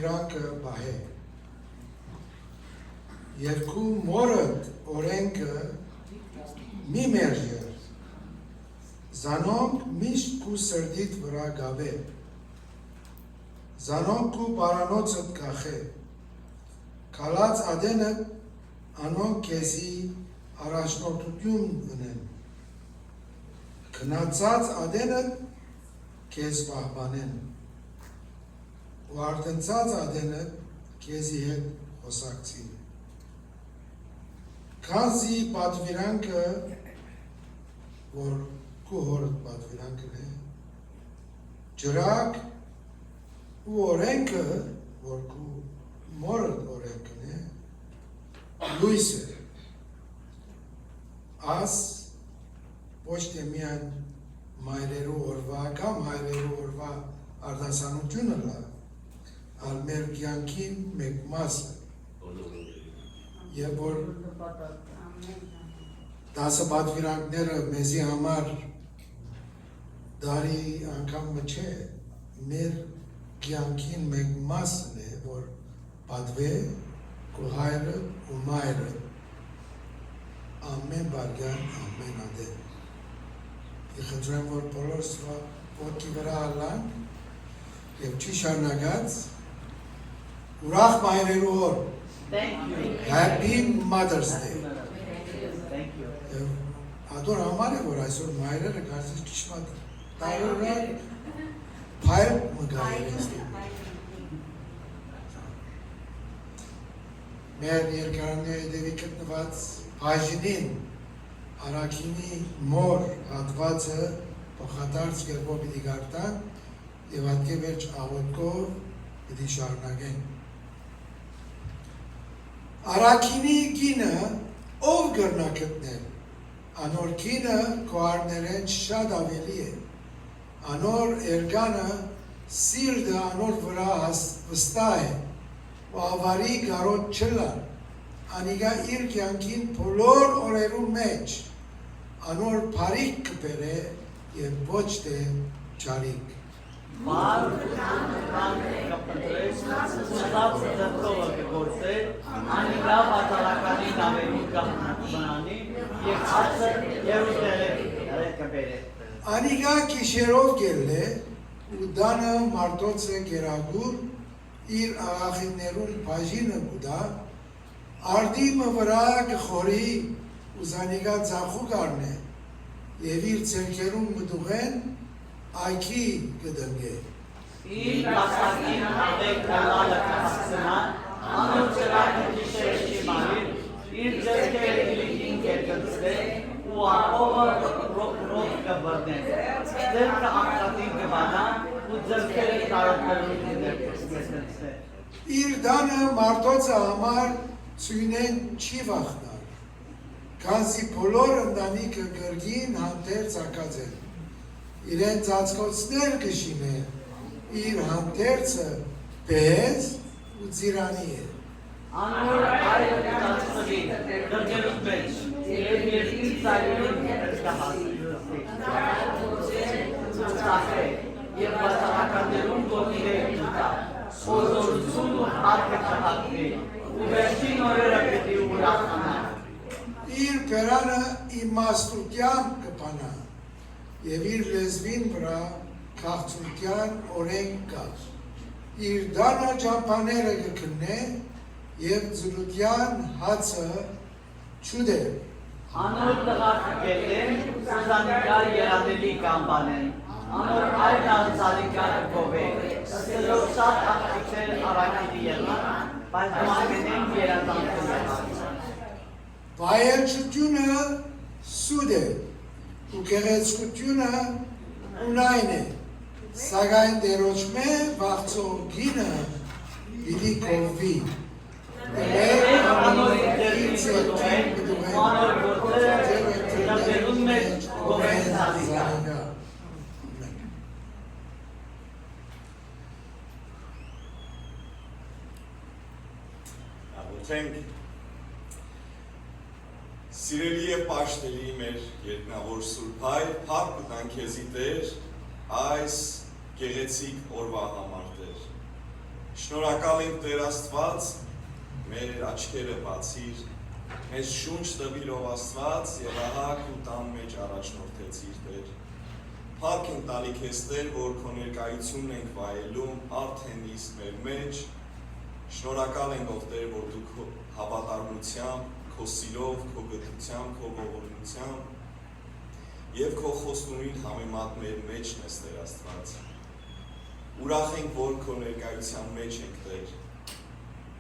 Իրանքը բահե երկու մորդ օրենքը մի մերժեր զանոնք միշտ կու սրդիտ վրա գավե զանոնք կու պարանոցըտ կախե կալած ադենը անոնք կեզի առաջնորդություն ունեն քնացած ադենը կեզ պահպանեն ու արտընծած ադենը կեզի հետ խոսակցին Քանզի պատվիրանքը, որ կու հորդ պատվիրանքն է, ջրակ ու օրենքը, որ կու մորդ օրենքն է, լույս է, աս ոչ թե միան մայրերու օրվա կամ հայրերու օրվա արդասանությունը լա, ալ մեր կյանքին մեկ մասը, Եվ որ դասը պատվիրանքները մեզի համար դարի անգամը չէ, մեր կյանքին մեկ մասն է, որ պատվե կու հայրը ու մայրը ամեն բարգյան, ամեն ադեն։ Իխնդրեմ, որ բոլորս ոտքի վրա ալանք և չի շարնագած ուրախ մայրերու օր Thank you. Happy Mother's Day. Thank you. Ador համար է, որ այսօր մայրերը կարծես ճիշմատ տարօրը փայլ մգայր ես Մեր երկարանների դեպի գտնված բաժինին Արաքինի մոր հատվածը փոխադարձ կերպով պիտի գարտան և հատկե վերջ աղոտքով պիտի շարունակեն Արաքինի գինը ով գրնա գտնել, անոր գինը կոարներեն շատ ավելի է, անոր էրգանը սիրդը անոր վրա վստահ է, ու ավարի գարոտ չլա, անիգա իր կյանքին բոլոր օրերու մեջ, անոր բարիք կբերե և ոչ թե չարիք։ Անիգա կիշերով գել է ու դանը մարդոցը գերագուր իր աղախիններուն բաժինը գուդա, արդիմը վրա գխորի ու զանիգա ծախու գարն է և իր ծերքերուն մդուղեն այքի կդնգե։ Իր կասակին ավեք կալալը կասցնան, անոր ծրակը կիշեր չի մարիր, իր ձերքերը իլիկին կերկծրեն ու աղովը ռոք կբրնեն, ձերքը աղկատին կբանան ու ձերքերը տարոքներուն կերկծրեն։ Իր դանը մարդոցը համար ծույնեն չի վախնար, կանզի բոլոր ընդանիքը գրգին հանտեր ծակած են, իրեն ծածկոցներ կշին է, իր հանտերցը պեզ ու ծիրանի է։ Անոր այրը կծածկվի, գրգերուտ մեջ, և երկիր ծայրերուն կծախե, և բացարականներուն գողիրեր կտա, օզորություն ու հարկը կհատվի, ու վերջին օրերը պիտի ուրախանան։ Իր պերանը իմաստության կպանա, և իր լեզվին վրա քաղցության օրենք կար, իր դանը ճամպաները կքննե և ձրության հացը չուդե։ Անոր տղաքը գելեն, սուզանիկար երադելի կամբանեն, անոր այլ անցալիկարը կովե, ստելով շատ աղթիքներ առակիդի եղան, բայց մամենեն երազանքն եղան։ Վայելչությունը սուդ է, ու գեղեցկությունը ունայն է, սակայն դերոճմե վաղցող գինը իդի կովվի, Անոր իդերին կդուհեն, անոր գործերը դրդերուն մեջ գովեն զանիկա։ Աղոթենք Սիրելի և պաշտելի մեր երկնավոր Սուրբ Հայր, փառք կտանք քեզի Տեր, այս գեղեցիկ օրվա համար Տեր։ Շնորհակալ ենք Տեր Աստված, մեր աչքերը բացիր, մեզ շունչ տվիր ով Աստված եւ ահա քու տան մեջ առաջնորդեցիր Տեր։ Փառք ենք տալի քեզ Տեր, որ քո ներկայությունն ենք վայելում արդեն իսկ մեր մեջ։ Շնորհակալ ենք ով Տեր, որ դու քո հավատարմությամբ, քո սիրով, քո գթությամբ, քո ողորմությամբ եւ քո խոստումին համեմատ մեր մեջն ես Տեր Աստված։ Ուրախ ենք, որ քո ներկայության մեջ ենք Տեր։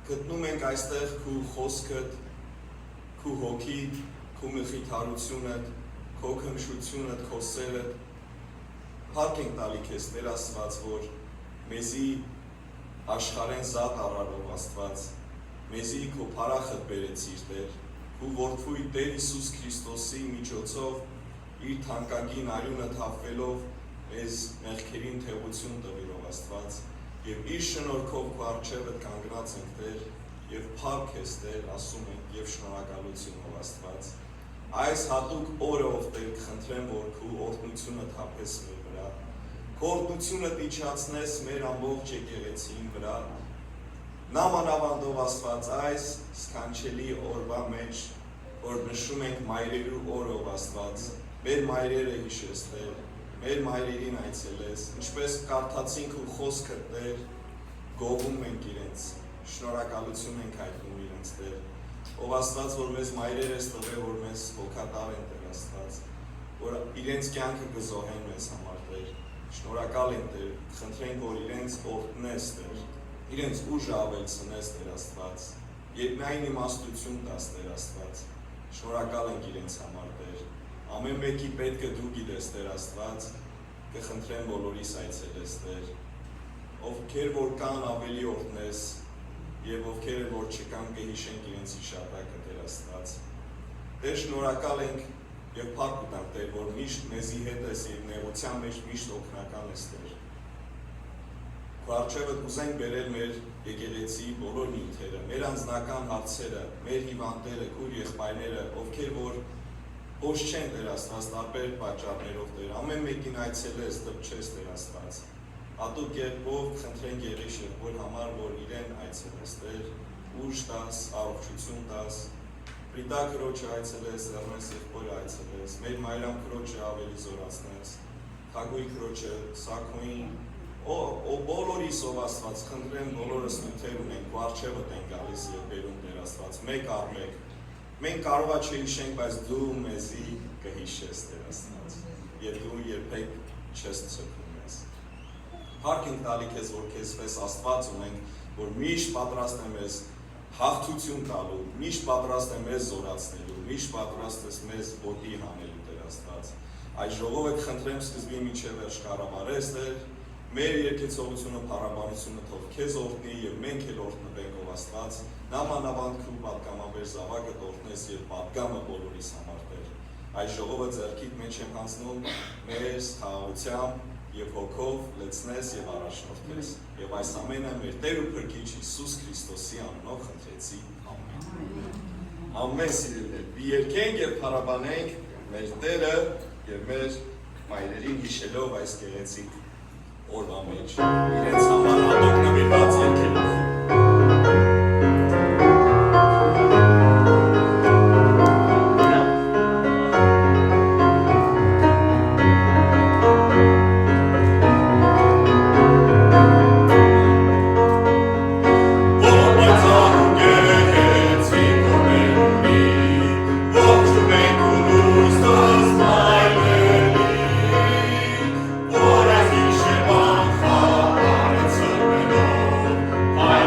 Գտնում ենք այստեղ քո խոսքդ, քո հոգիդ, քո մխիթարությունդ, քո քնքշությունդ, քո սերդ։ Փառք ենք տալի քեզ Տեր Աստված, որ մեզի աշխարհեն զատ առարով Աստված, մեզի քո փառախդ բերեցիր Տեր, քո որդու Տեր Հիսուս Քրիստոսի միջոցով իր թանկագին արյունը թափվելով մեզ մեղքերին թեւություն տվիրով Աստված եւ իր շնորհքով քո առջևդ կանգնած ենք Տեր եւ փառք ես Տեր ասում ենք եւ շնորհակալություն ով Աստված այս հատուկ օրը ով Տեր կխնդրեմ որ քո օրհնությունը թափես մեր վրա քո օրհնությունը իջացնես մեր ամբողջ եկեղեցին վրա նամանավանդով Աստված այս սքանչելի օրվա մեջ որ նշում ենք մայրերու օրը ով Աստված մեր մայրերը հիշես Տեր մեր մայրերին այցելես, ինչպես կարդացինք ու խոսքը Տեր, գովում ենք իրենց, շնորհակալություն ենք հայտնում իրենց Տեր, ով Աստված, որ մեզ մայրեր ես տվել, որ մեզ հոգատար են Տեր Աստված, որ իրենց կյանքը կզոհեն մեզ համար Տեր, շնորհակալ ենք Տեր, խնդրենք, որ իրենց օրհնես Տեր, իրենց ուժը ավելցնես Տեր Աստված, երկնային իմաստություն տաս Տեր Աստված, շնորհակալ ենք իրենց համար Տեր, ամեն մեկի պետքը դու գիտես Տեր Աստված, կխնդրեմ բոլորիս այցելես Տեր, ովքեր որ կան ավելի օրհնես եւ ովքեր որ չկան կհիշենք իրենց հիշատակը Տեր Աստված։ Տեր շնորհակալ ենք եւ փառք ունենք Տեր, որ միշտ մեզի հետ ես եւ նեղության մեջ միշտ օգնական ես Տեր։ Քո առջևը կուզենք բերել մեր եկեղեցի բոլոր նյութերը, մեր անձնական հարցերը, մեր հիվանդները, քույր եղբայրները, ովքեր որ Ոչ չեն Տեր Աստված, տարբեր պատճառներով Տեր, ամեն մեկին այցելես, դպչես Տեր Աստված, հատուկ կերպով խնդրենք Եղիշ եղբոր համար, որ իրեն այցելես Տեր, ուժ տաս, առողջություն տաս, Պրիտա քրոջը այցելես, Էրմես եղբորը այցելես, մեր Մայրամ քրոջը ավելի զորացնես, Թագուի քրոջը, Սաքոին, բոլորիս ով Աստված, խնդրեմ բոլորս նյութեր ունենք, քո առջևդ են գալիս եւ բերում Տեր Աստված, մեկ առ մեկ Մենք կարողա չհիշենք, բայց դու մեզի կհիշես Տեր Աստված եւ դու երբեք չես ցկում ես։ Փառք ենք տալի քեզ, որ քեզ պես Աստված ունենք, որ միշտ պատրաստ է մեզ հաղթություն տալու, միշտ պատրաստ է մեզ զորացնելու, միշտ պատրաստ է մեզ ոտի հանելու Տեր Աստված։ Այս ժողովը կխնդրեմ սկզբի մինչև վերջ կառավարես Տեր, մեր երկեցողությունը, փառաբանությունը թող քեզ օրհնի եւ մենք էլ օրհնվենք ով Աստված, նամանավանդ քու պատգամաբեր զավակը օրհնես եւ պատգամը բոլորիս համար Տեր։ Այս ժողովը ձեռքիդ մեջ եմ հանձնում, մեզ խաղաղությամբ եւ հոգով լցնես եւ առաջնորդես։ Եվ այս ամենը մեր Տեր ու Փրկիչ Հիսուս Քրիստոսի անունով խնդրեցի։ Ամեն։ Ամեն սիրելիներ, երգենք եւ փառաբանենք մեր Տերը եւ մեր մայրերին հիշելով այս գեղեցիկ օրվա մեջ, իրենց համար հատուկ նվիրված երգելով։ I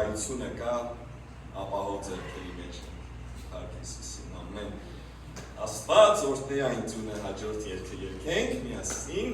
վկայությունը կա ապահով ձեռքերի մեջ Փառք Հիսուսին ամեն Աստված օրհնի այն ձունը հաջորդ երգը երգենք միասին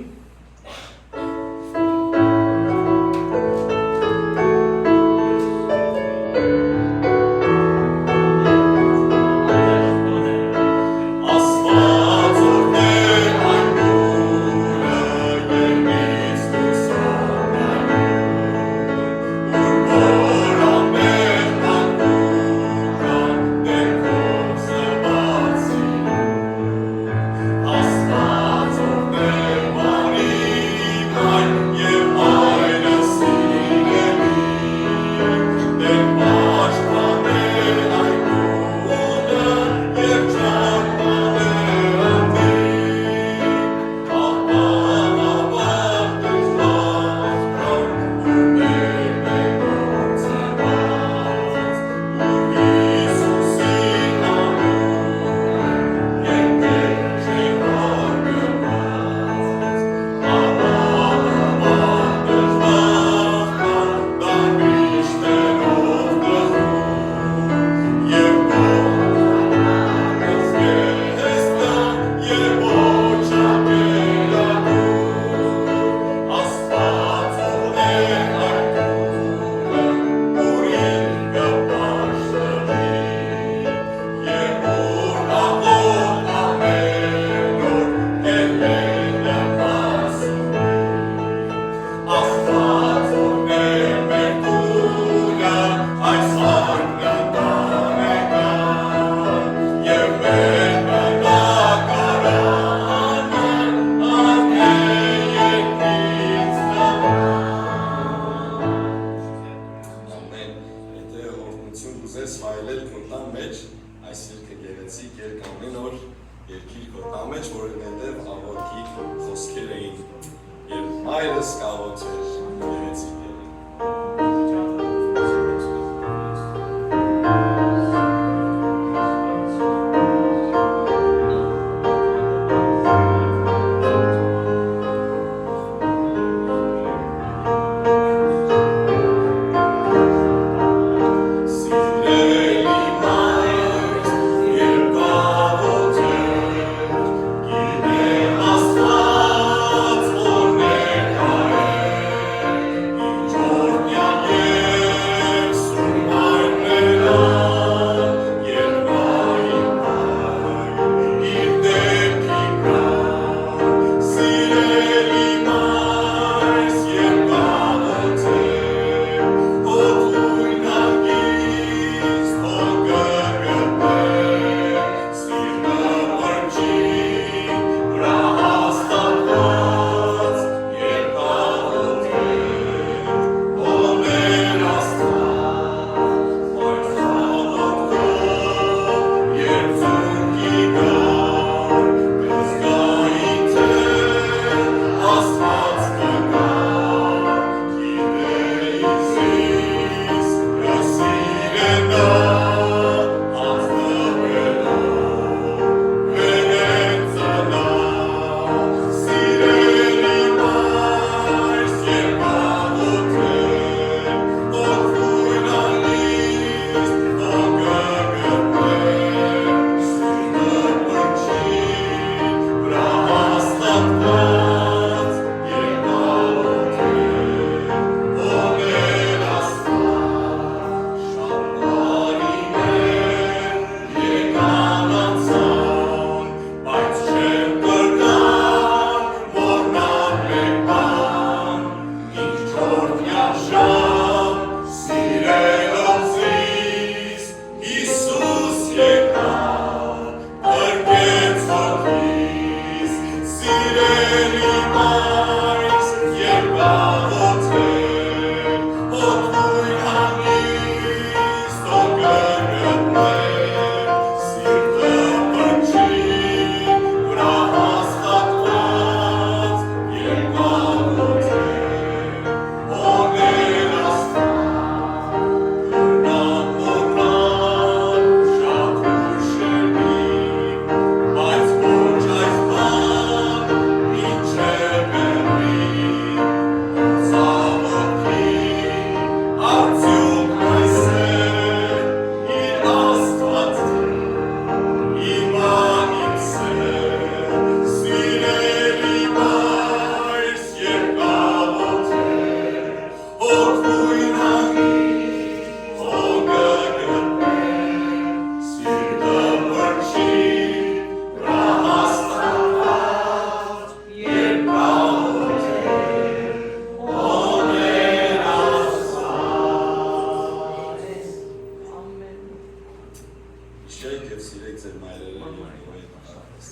Հիշեք և սիրեք ձեր մայրերը և գովեի նախարարպես։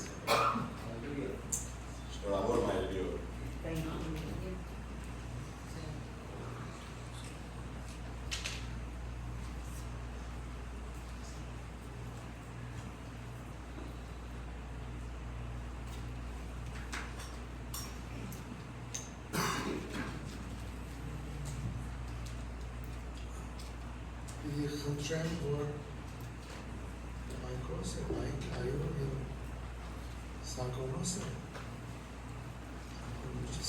Շնորհավոր մայրերի օր։ Խնդրեմ, որ Մայքոս է, Մայք, այո, և Սակոնոս է,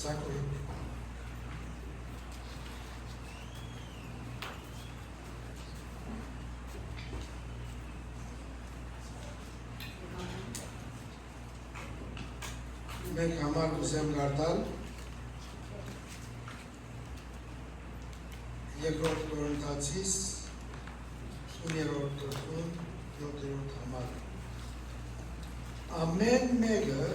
Սակոյին։ Մենք համար ուզեմ գարտալ երկրորդ Կորինթացիս 9-րդ գլխում 7-րդ համար։ Ամեն մեկը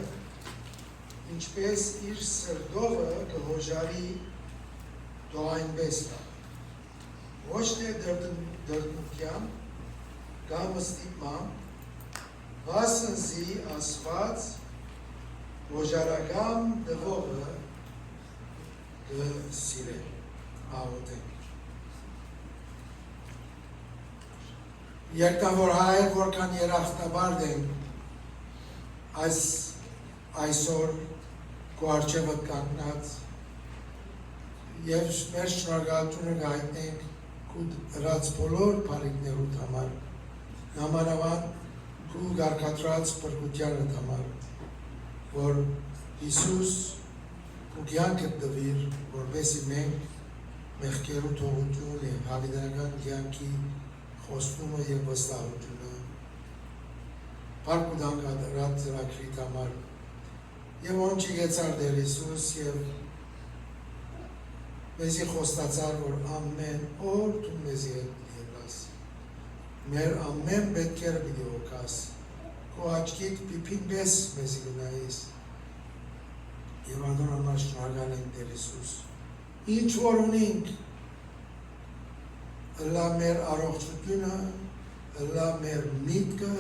ինչպես իր սրտովը կհոժարի դու այնպես կա։ Ոչ թե դրդմունքությամբ կամ ստիպմամբ, վասնզի Աստված հոժարական դվողը կսիրե, աղոթենք։ Երկնավոր Հայր, որքան երախտաբարդ ենք այսօր քո առջևդ կանգնած և մեր շնորհակալությունը կհայտնենք քո ըրած բոլոր բարիքներիդ համար, մանավանդ քո գարգադրած փրկությանդ համար, որ Հիսուս քո կյանքդ տվիր, որպեսզի մենք մեղքերու թողություն և հավիտենական կյանքի խոստումը և վստահությունը Փառք ու դանգադրած ծրագրիդ համար և ոնց եկեցար Տեր Հիսուս և մեզի խոստացար, որ ամեն օր դու մեզի հետ ելաս, մեր ամեն պետքերը պիտի օգաս, քո աչքիդ պիփին պես մեզի գնայիս և անդոր համար շնորհակալ ենք Տեր Հիսուս, ինչ որ ունենք ըլլա մեր առողջությունը, ըլլա մեր միտքը,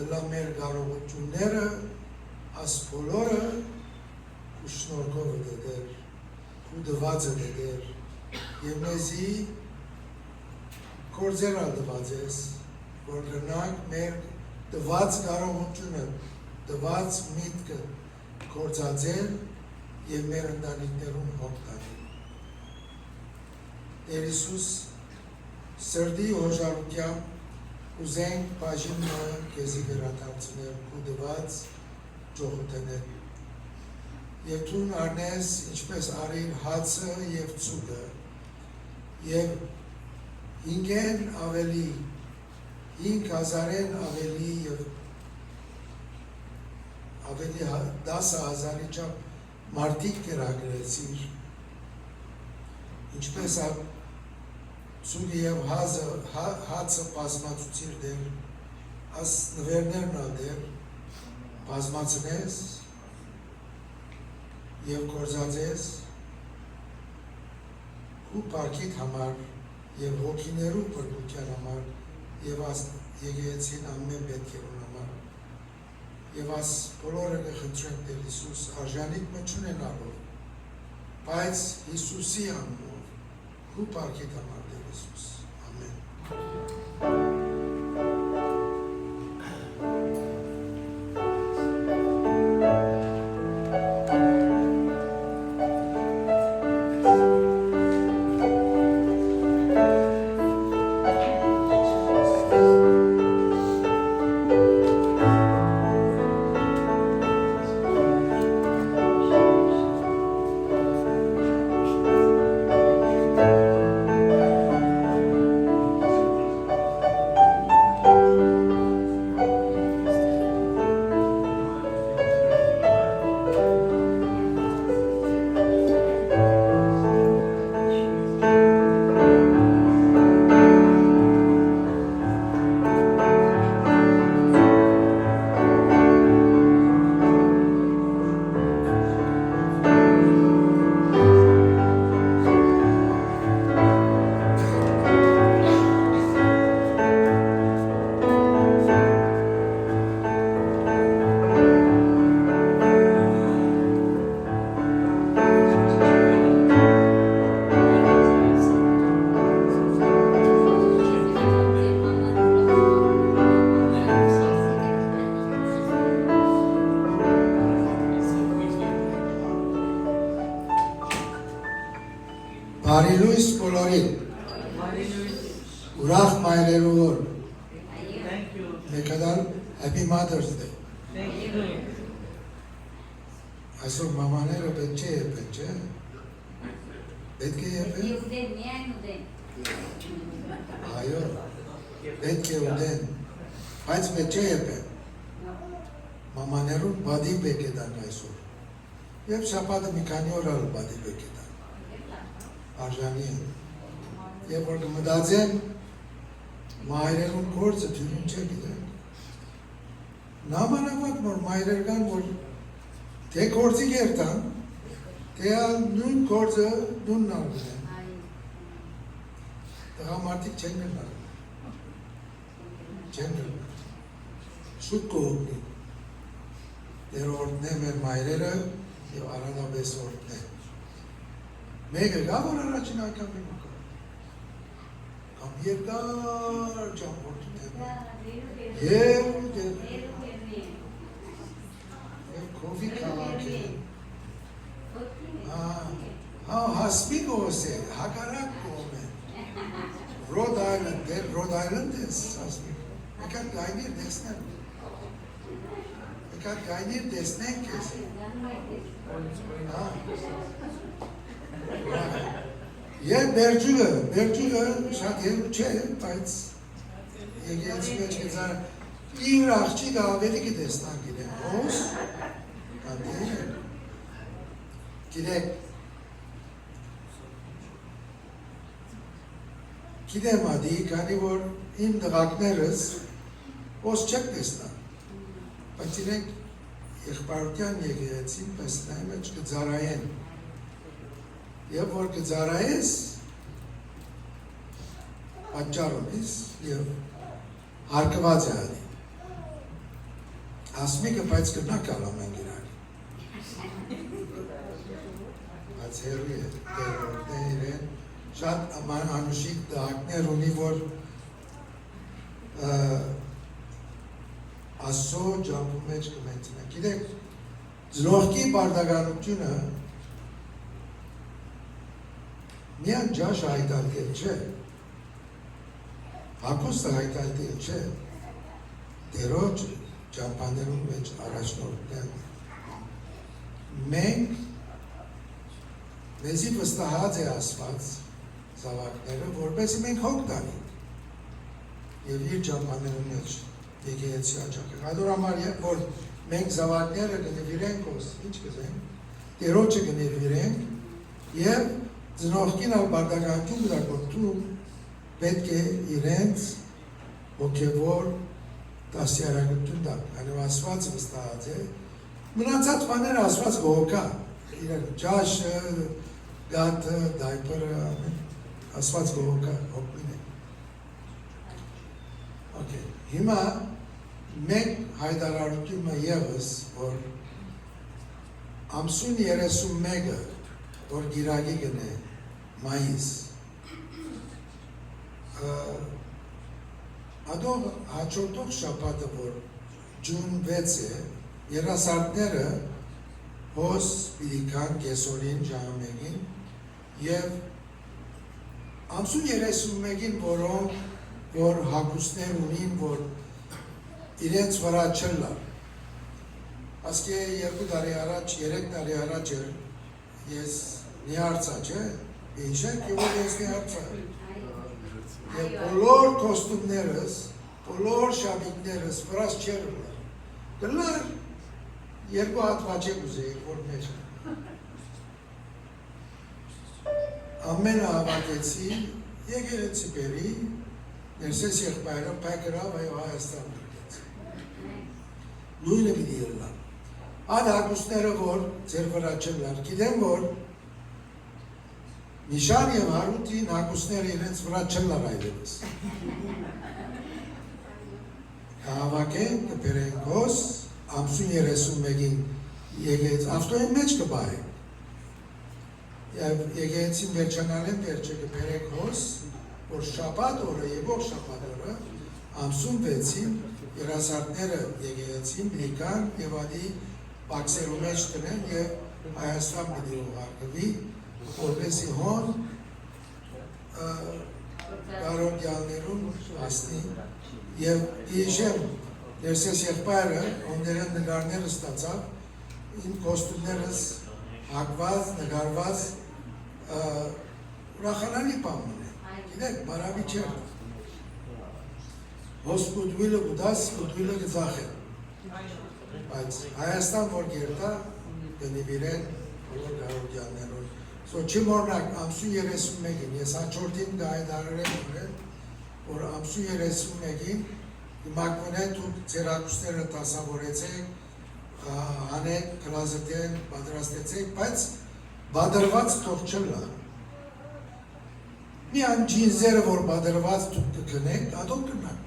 ըլլա մեր կարողությունները, աս բոլորը քո շնորհքով է դեր, քո դված է դեր, և մեզի գործերալ դված ես, որ գնանք մեր դված կարողությունը, դված միտքը գործածել և մեր ընտանիքներում հոգ տանել։ Տեր Հիսուս սրդի հոժարությամբ ուզենք բաժինը քեզի վերադարձնել քո դված ճոխութենել։ Եվ դու առնես ինչպես արիր հացը և ցուգը և 5-ն ավելի 5,000-ն ավելի և ավելի 10,000-ի չափ մարդիկ կերակրեցիր, ինչպես ցուգը և հացը բազմացուցիր դեր, աս նվերներն ալ դեր, բազմացնես և գործածես քո պարքիդ համար և հոգիներու փրկության համար և եկեղեցին ամեն պետքերուն համար և աս բոլորը կխնդրենք Տեր Հիսուս արժանիք մը չունենալով, բայց Հիսուսի անունով քո պարքիդ համար Տեր Հիսուս, ամեն։ Բարելույս բոլորին։ Ուրախ մայրերու օր։ Thank you. Մեկադալ Happy Mother's Day։ Thank you. Այսօր մամաները պետք է եփեն, չէ՞։ Պետք է եփեն։ Ուդեն, միայն ուդեն։ Այո։ Պետք է ուտեն։ Բայց պետք է եփեն։ Մամաներուն բադի պետք է տան այսօր։ Եվ շաբաթը մի քանի օր ալ բադի պետք է տան։ Արժանի է։ Եվ որ կմտածեն մայրերուն գործը թյուրին չէ գիտեն։ Նամանավակ որ մայրեր կան, որ թե գործի գերտան, թե նույն գործը նույնն ալգեն։ Տղամարդիկ չեն գնալ։ Չեն գնալ։ Շուտ կողմի։ Դերորդն է մեր մայրերը և առանավեսորդն է։ Մեկը գա, որ առաջին անգամ իմ կա։ Կամ երկար ճամպորդում է։ Եվ կովի կաղաք է։ Հասմի գոս է, հակարակ կողմ է։ Rhode Island, Rhode Island ես, հասմի։ Եկան գայնիր դեսնեմ։ Եկան գայնիր դեսնենք ես։ Եվ բերջուգը շատ հերու չէ, բայց եկեցի մեջ կեզար իր աղջիկը ավելի կտեսնանք իրեն, հոս, կանտեր, գիտեմ ադի, կանի որ իմ դղակներս հոս չեք տեսնան, բայց իրենք եղբարության եկեցին պեսնայի մեջ կձարայեն, և որ կձարայես, պատճարումիս և հարկված է ադի, ասմիկը բայց կնակ ալամ են գիրակ, բայց հերու է, դերորդ է իրեն, շատ անուշիկ դահակներ ունի, որ ասո ջամպու մեջ կմենցնեն։ Գիտեք, ձնողքի բարդագանությունը միան ջաշ հայտալկել չէ, հակոստը հայտալկել չէ, դերոջ ջամպաներուն մեջ առաջնորդն մենք մեզի վստահած է ասված զավակները, որպեսի մենք հոգ տանենք և իր ջամպաներուն մեջ եկեղեցի աճակը։ Այդ համար որ մենք զավակները կնվիրենք ոս, ինչ կզենք, դերոջը կնվիրենք և ձնողքին ալ բարդագանքում դակորդում պետք է իրենց հոգևոր դասյարակություն տակ, անև ասված վստահած է, մնացած բաները ասված գողոքա, իրեն ճաշը, գատը, դայպերը, ասված գողոքա, հոգմին է։ Okay. Հիմա մենք հայտարարությունը ևս, որ ամսուն 31-ը, որ գիրագի գնե մայիս, ադող հաչորդող շապատը, որ ջուն 6 է, երասարդները հոս պիլիկան կեսորին ժամեգին և ամսուն 31-ին, որոնք որ հակուսներ ունին, որ իրենց վրա չլար։ Ասկե 2 տարի առաջ, 3 տարի առաջ էր, ես նիարցա, չէ, ինշեք որ ես նիարցա։ Եվ բոլոր կոստումներս, բոլոր շաբիկներս վրաս չեր լար։ Գլար 2 հատ վաչեք ուզեիր, որ մեջ։ Ամենը հավակեցի, եկեղեցի բերի, ներսես եղբայրը պայքրավ այո Հայաստան դրկեց։ Նույնը պիտի ելլա։ Այդ հակուսները, որ ձեր վրա չլար, գիտեմ, որ Նիշան և Հարութին հակուսները իրենց վրա չլար այլևս։ Կհավաքեն, կբերենք հոս, ամսուն 31-ին եկեց, ավտոյին մեջ կբահենք։ Եվ եկեցին վերջանալեն վերջը կբերենք հոս, որ շաբաթ օրը և ող շաբաթ օրը ամսուն 6-ին երասարդները եկեղեցին բրիկան և ադի բաքսերու մեջ տնեն և Հայաստան պիտի ուղարկվի, որպեսի հոն Կարոդյաններուն ասնի եւ իժեմ ներսես եղբայրը ոներն նկարները ստացավ իմ կոստումներս հագված նկարված ուրախանալի բան է գիտեք բարավի չէ հոսպուտվիլը գուդաս գուդվիլը գծախ է բայց Հայաստան որ գերտա դնիվիրեն բոլոր Կարոդյաններուն So չի մորնակ ամսու 31-ին, ես հաջորդին գայդարել եմ որ ամսու 31-ին իմակվնեն ու ձերակուսները տասավորեցեք, հանեք, կլազդեն, պատրաստեցեք, բայց բադրված թող չլա։ Միան ջինզերը, որ բադրված թուք կգնեք, ադոք կնակ։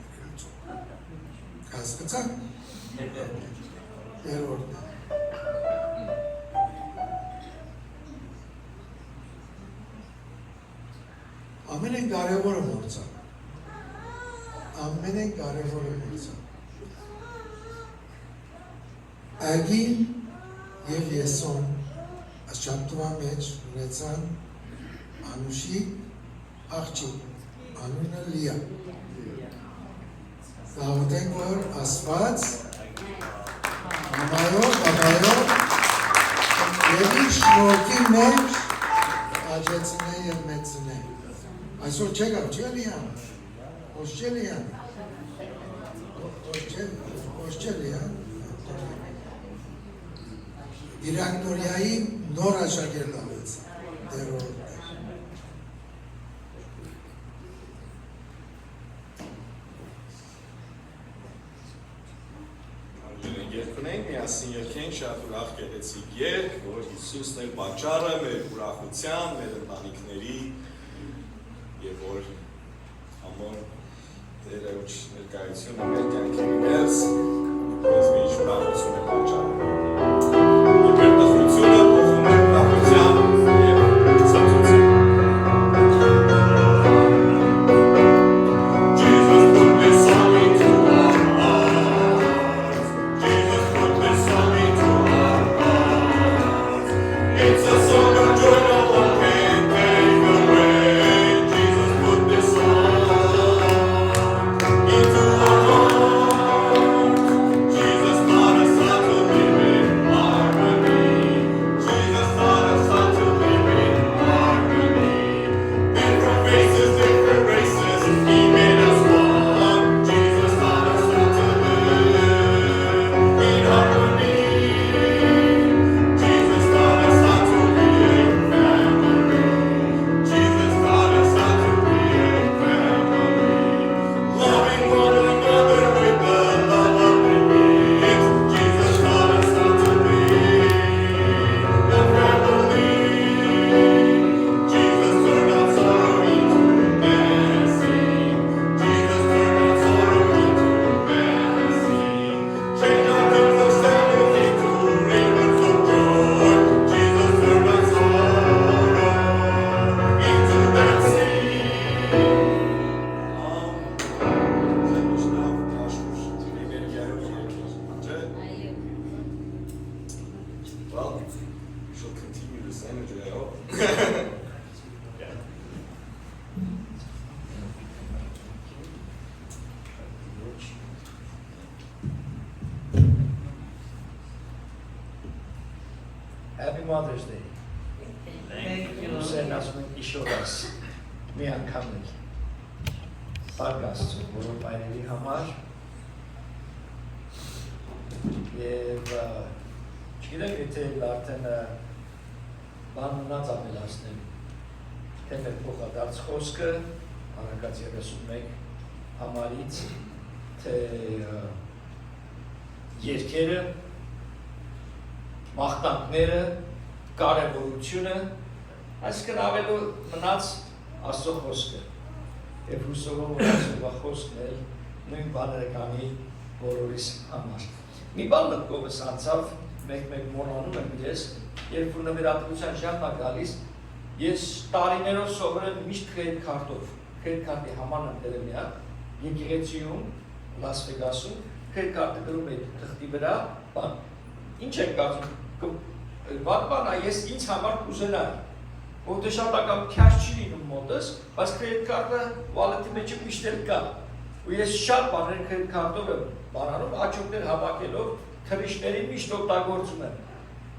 Կասկծակ։ Երորդն է։ Ամենեն կարևորը մորցա։ Ամենեն կարևորը մորցա։ Ագին և եսոն աշխապտուվա մեջ ունեցան անուշի աղջի, անունը լիա։ Գաղութենք, որ ասված, ամայով, աբայով, և իր շնորքի մեջ աջեցնե և մեծնե։ Այսօր չեկավ, չէ լիան, ոս չէ լիան, ոս չէ լիան, դիրակտորիայի նոր աշակերտ ավեց, դերորդ է։ Երկնենք միասին երկենք շատ ուրախ գեղեցիկ երգ, որ Հիսուսն էր պատճառը մեր ուրախության, մեր ընտանիքների եւ որ ամոն Տերը ուչ ներկայությունը մեր կյանքերի ներս մեզ մի ուրախություն է պատճառը։ Եվ մեր տխրությունը փոխում է ուրախության եւ ցածություն։ Jesus put this song into our hearts. Jesus put this song into our hearts. It's a song of joy no one can take away. Jesus put this song into our hearts. Jesus taught us how to live in harmony. Jesus taught us how to live in harmony. Different faces, different races, He made us one. Jesus taught us how to live in harmony. Jesus taught us how to be a family. Jesus taught us how to be a family. Loving one another with the love of His. Jesus taught us how to be a family. Jesus turned our sorrow into dancing. Jesus turned our sorrow into dancing. Changed our tears of sadness into ravens of joy. Jesus turned our sorrow into dancing. זה בשלב קשור אנרגיה Well, we shall continue this energy, I hope. Yeah. Happy Mother's Day. Thank you. Ուսեն ասում են իշորաս, մի անգամներ, պարգաստու, որում այրերի համար և չգիտեմ, եթե արդեն բան մնաց ամելասնեմ, թե մեր փոխադարձ խոսքը, Առակաց 31 համարից, թե երգերը, մաղթանքները, կարևորությունը, այսինքն ավելու մնաց Աստծո խոսքը։ Եվ հուսով որ Աստծո խոսքն էլ նույն բաները կանի բոլորիս համար։ Մի բան մտքովս անցավ, մեկ մոնանում եմ ես, երբ որ նվիրատվության ժամն է գալիս, ես տարիներով սովորել միշտ քրեդքարտի համար եմ դրել մի հատ, եկեղեցիում, Լաս Վեգասում, քրեդքարտը գրում էի թղթի վրա, բան, ինչ եք կարծում, վատ բան է, ես ինձ համար կուզենայի, որտեղ շատ անգամ cash չի լինում մոտս, բայց credit card-ը wallet-ի մեջ միշտ կա։ Ու ես շատ բաներ credit card-ով եմ բանանում, աճոկներ հավաքելով թրիշներին միշտ օգտագործում եմ։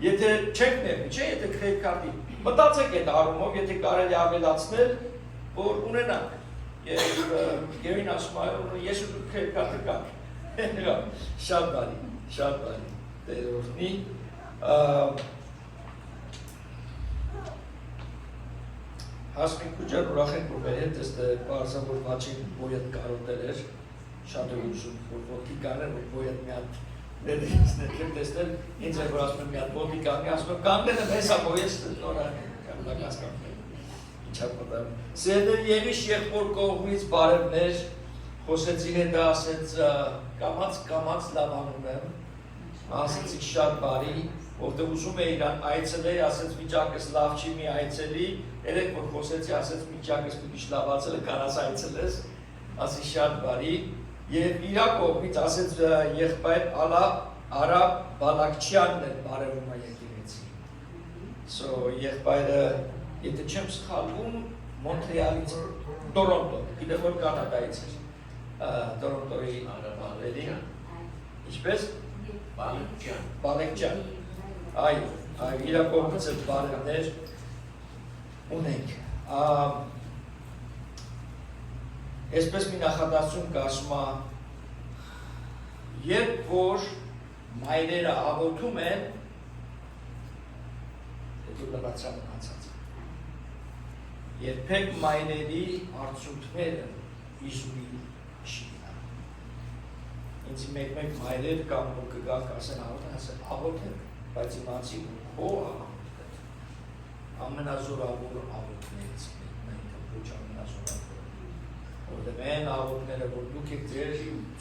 Եթե չեք ներմի, չէ, եթե credit card-ի մտածեք այդ առումով, եթե կարելի ավելացնել, որ ունենանք։ Ես Գերին ասում եմ, ես ու credit card-ը կա։ Շատ բարի, շատ բարի։ Տեր օրհնի։ Հասմիկ ու ջան ուրախ ենք, որ մեր հետ էստե պարզավոր մաչին բոյետ կարոտել էր, շատ է ուզում, որ ոտքի կաներ, որ բոյետ մի հատ ներքև տեսնել, ինձ է որ ասում եմ մի հատ ոտքի կանի, ասում եմ կանները մեզ է բոյեց նորա կամնակաս կաններ, ինչա պտամ։ Սերդեր Եղիշ եղբոր կողմից բարևներ, խոսեցի հետը ասեց կամաց լավ անում եմ, ասեցիք շատ բարի, որտեղ ուզում է իրան այցելել, ասեց վիճակս լավ չի մի այցելի, երեք որ խոսեցի, ասեց վիճակս մի քիչ լավացել է, կարաս այցելես, ասի շատ բարի, եւ իրա կողմից ասեց եղբայր Արա Բալակչյանն է բարևում է եկեղեցի։ So եղբայրը, եթե չեմ սխալվում, Մոնտրեալից, Տորոնտո, գիտեմ որ Կանադայից էր, Տորոնտոյի արաբաներին, ինչպես? Բալեկջան, այո, իրա կողմից էլ բարևներ ունենք։ Այսպես մի նախադասություն կա, ասում է, երբ որ մայրերը աղոթում են, դու լրացա մնացած։ Երբեք մայրերի արցունքները իզուր չի լինում։ Ինձ մեկ մայրեր կամ որ կգակ ասեն աղոթեն, բայց իմացի որ աղոթեն։ Ամենազորավոր աղոթներից մեկը, ոչ ամենազորավոր։ Որտեղ են աղոթները, որ դուք եք ձեր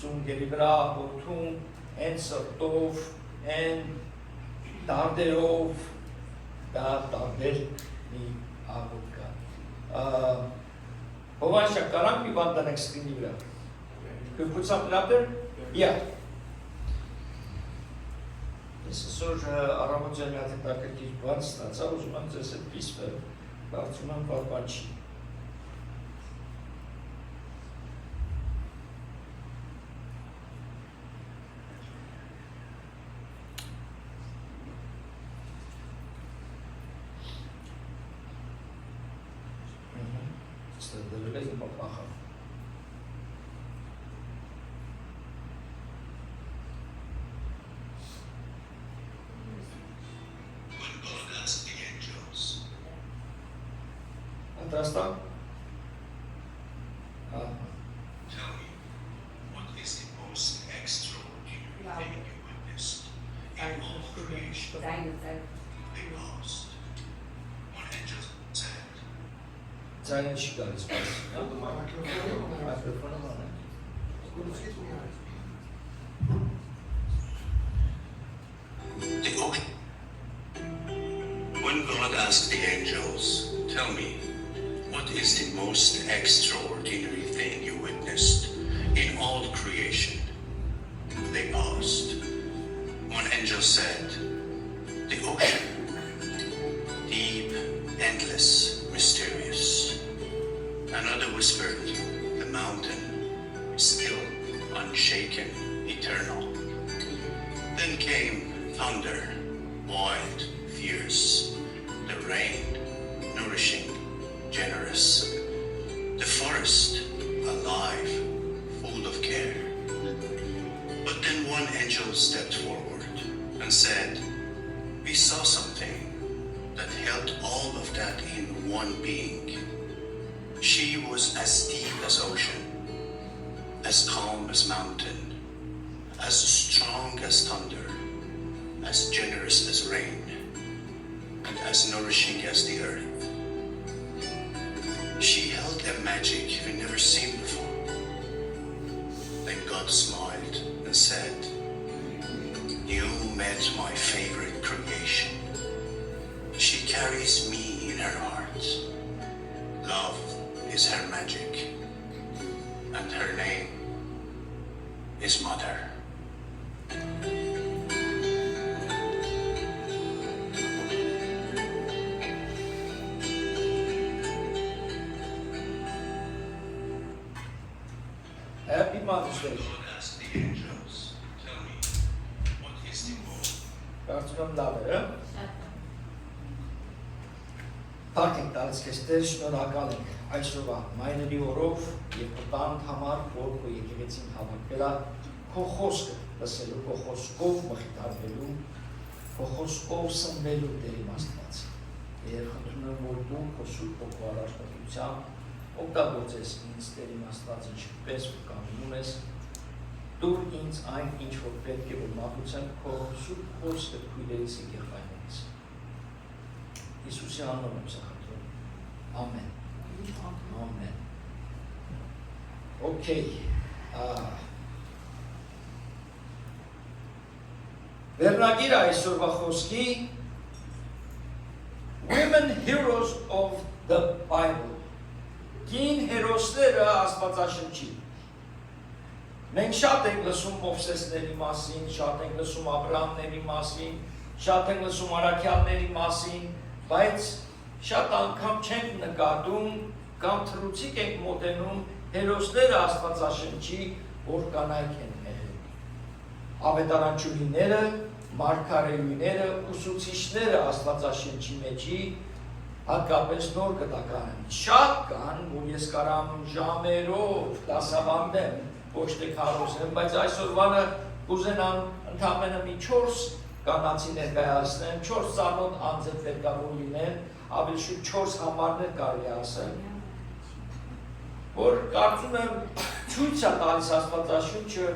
ծունգերի վրա աղոթում, են սրտով, են դարդերով, դա դարդեր մի աղոթ կա։ Հովանշա, կարանք մի բան տնենք սկրինի վրա։ Could put something up there? Yeah. Ես այսօր առավոտյան մի հատ հետաքրքիր բան ստացա, ուզում եմ ձեզ հետ կիսվել, կարծում եմ վատ բան չի։ Ստեղծել է իմ պապախը։ Understand? Tell me, what is the most extraordinary thing you witnessed in all creation? The past. One angel said, Ձայնը չի գալիս, բայց the ocean. When God asked the angels, tell me, what is the most extraordinary thing you witnessed in all creation? They asked. One angel said, the ocean, deep, endless, mysterious. Another whispered, the mountain, still, unshaken, eternal. Then came thunder, wild, fierce, the rain, nourishing, generous, the forest, alive, full of care. But then one angel stepped forward and said, we saw something that held all of that in one being. She was as deep as ocean, as calm as mountain, as strong as thunder, as generous as rain, and as nourishing as the earth. She held a magic we've never seen before. Then God smiled and said, you met my favorite creation. She carries me in her heart. Love is her magic, and her name is Mother. իմացություն։ Lord asked the angels, tell me, what is the most Կարծում եմ լավ է, Փառք ենք տալիս քեզ Տեր, շնորհակալ ենք այսօրվա մայրերի օրով եւ տանդ համար, որ քո եկեղեցին հավաքվել է քո խոսքը լսելու, քո խոսքով մխիթարվելու, քո խոսքով սնվելու Տեր իմ Աստված։ Եվ խնդրում եմ, որ դու քո սուրբ ոգու առաջնորդությամբ օգտագործես ինձ Տեր իմ Աստված, ինչպես որ կամենում ես, դու ինձ այն ինչ որ պետք է որ մատուցեմ քո սուրբ խոսքը քույրերիս եկեղեցուց։ Հիսուսի անունով եմ խնդրում։ Ամեն։ Ամեն։ Okay. Վերնագիրը այսօրվա խոսքի Women Heroes of the Bible։ Կին հերոսները Աստվածաշնչի։ Մենք շատ ենք լսում Մովսեսների մասին, շատ ենք լսում Աբրահամների մասին, շատ ենք լսում Արաքյալների մասին, բայց շատ անգամ չենք նկատում կամ թռուցիկ ենք մոտենում հերոսները Աստվածաշնչի, որ կանայք են եղել։ Ավետարանչուհիները, մարգարեները, ուսուցիչները Աստվածաշնչի մեջի, հատկապես նոր կտակարանի։ Շատ կան, որ ես կարամ ժամերով դասավանդեմ, ոչ թե քարոզեմ, բայց այսօրվանը կուզենամ ընդամենը մի 4 կանացի ներկայացնեմ, 4 ծանոթ անձեր պետք է լինեն, ավելի շուտ 4 համարներ կարելի ասել, որ կարծում եմ ցույց է տալիս Աստվածաշունչը,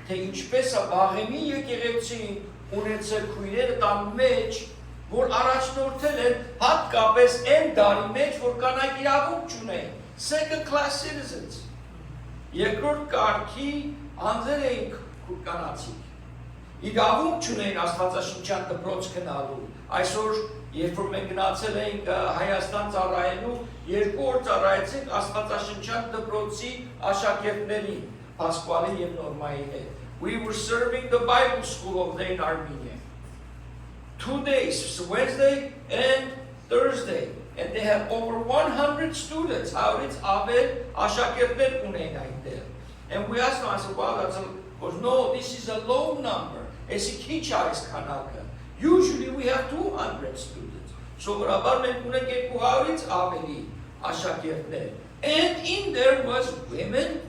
թե ինչպես է Վաղեմի եկեղեցին ունեցել քույրերը տան մեջ, որ առաջնորդել են հատկապես այն դարի մեջ, որ կանայք իրավունք չունեին, second class citizens, երկրորդ կարգի անձեր էին կանացիք, իրավունք չունեին Աստվածաշնչյան դպրոց գնալու, այսօր երբ որ մենք գնացել էինք Հայաստան ծառայելու, 2 օր ծառայեցինք Աստվածաշնչյան դպրոցի աշակերտներին, Փասկուալի եւ Նորմայի հետ։ We were serving the Bible school over there in Armenia. 2 days, Wednesday and Thursday, and they have over 100 students. How it's Abel աշակերտներ ունեն այնտեղ. And we asked them, I said, wow, that's a, because no, this is a low number. Եսի քիչ այս քանակը. Usually we have 200 students. Սովորաբար մենք ունենք 200-ից ավելի աշակերտներ. And in there was women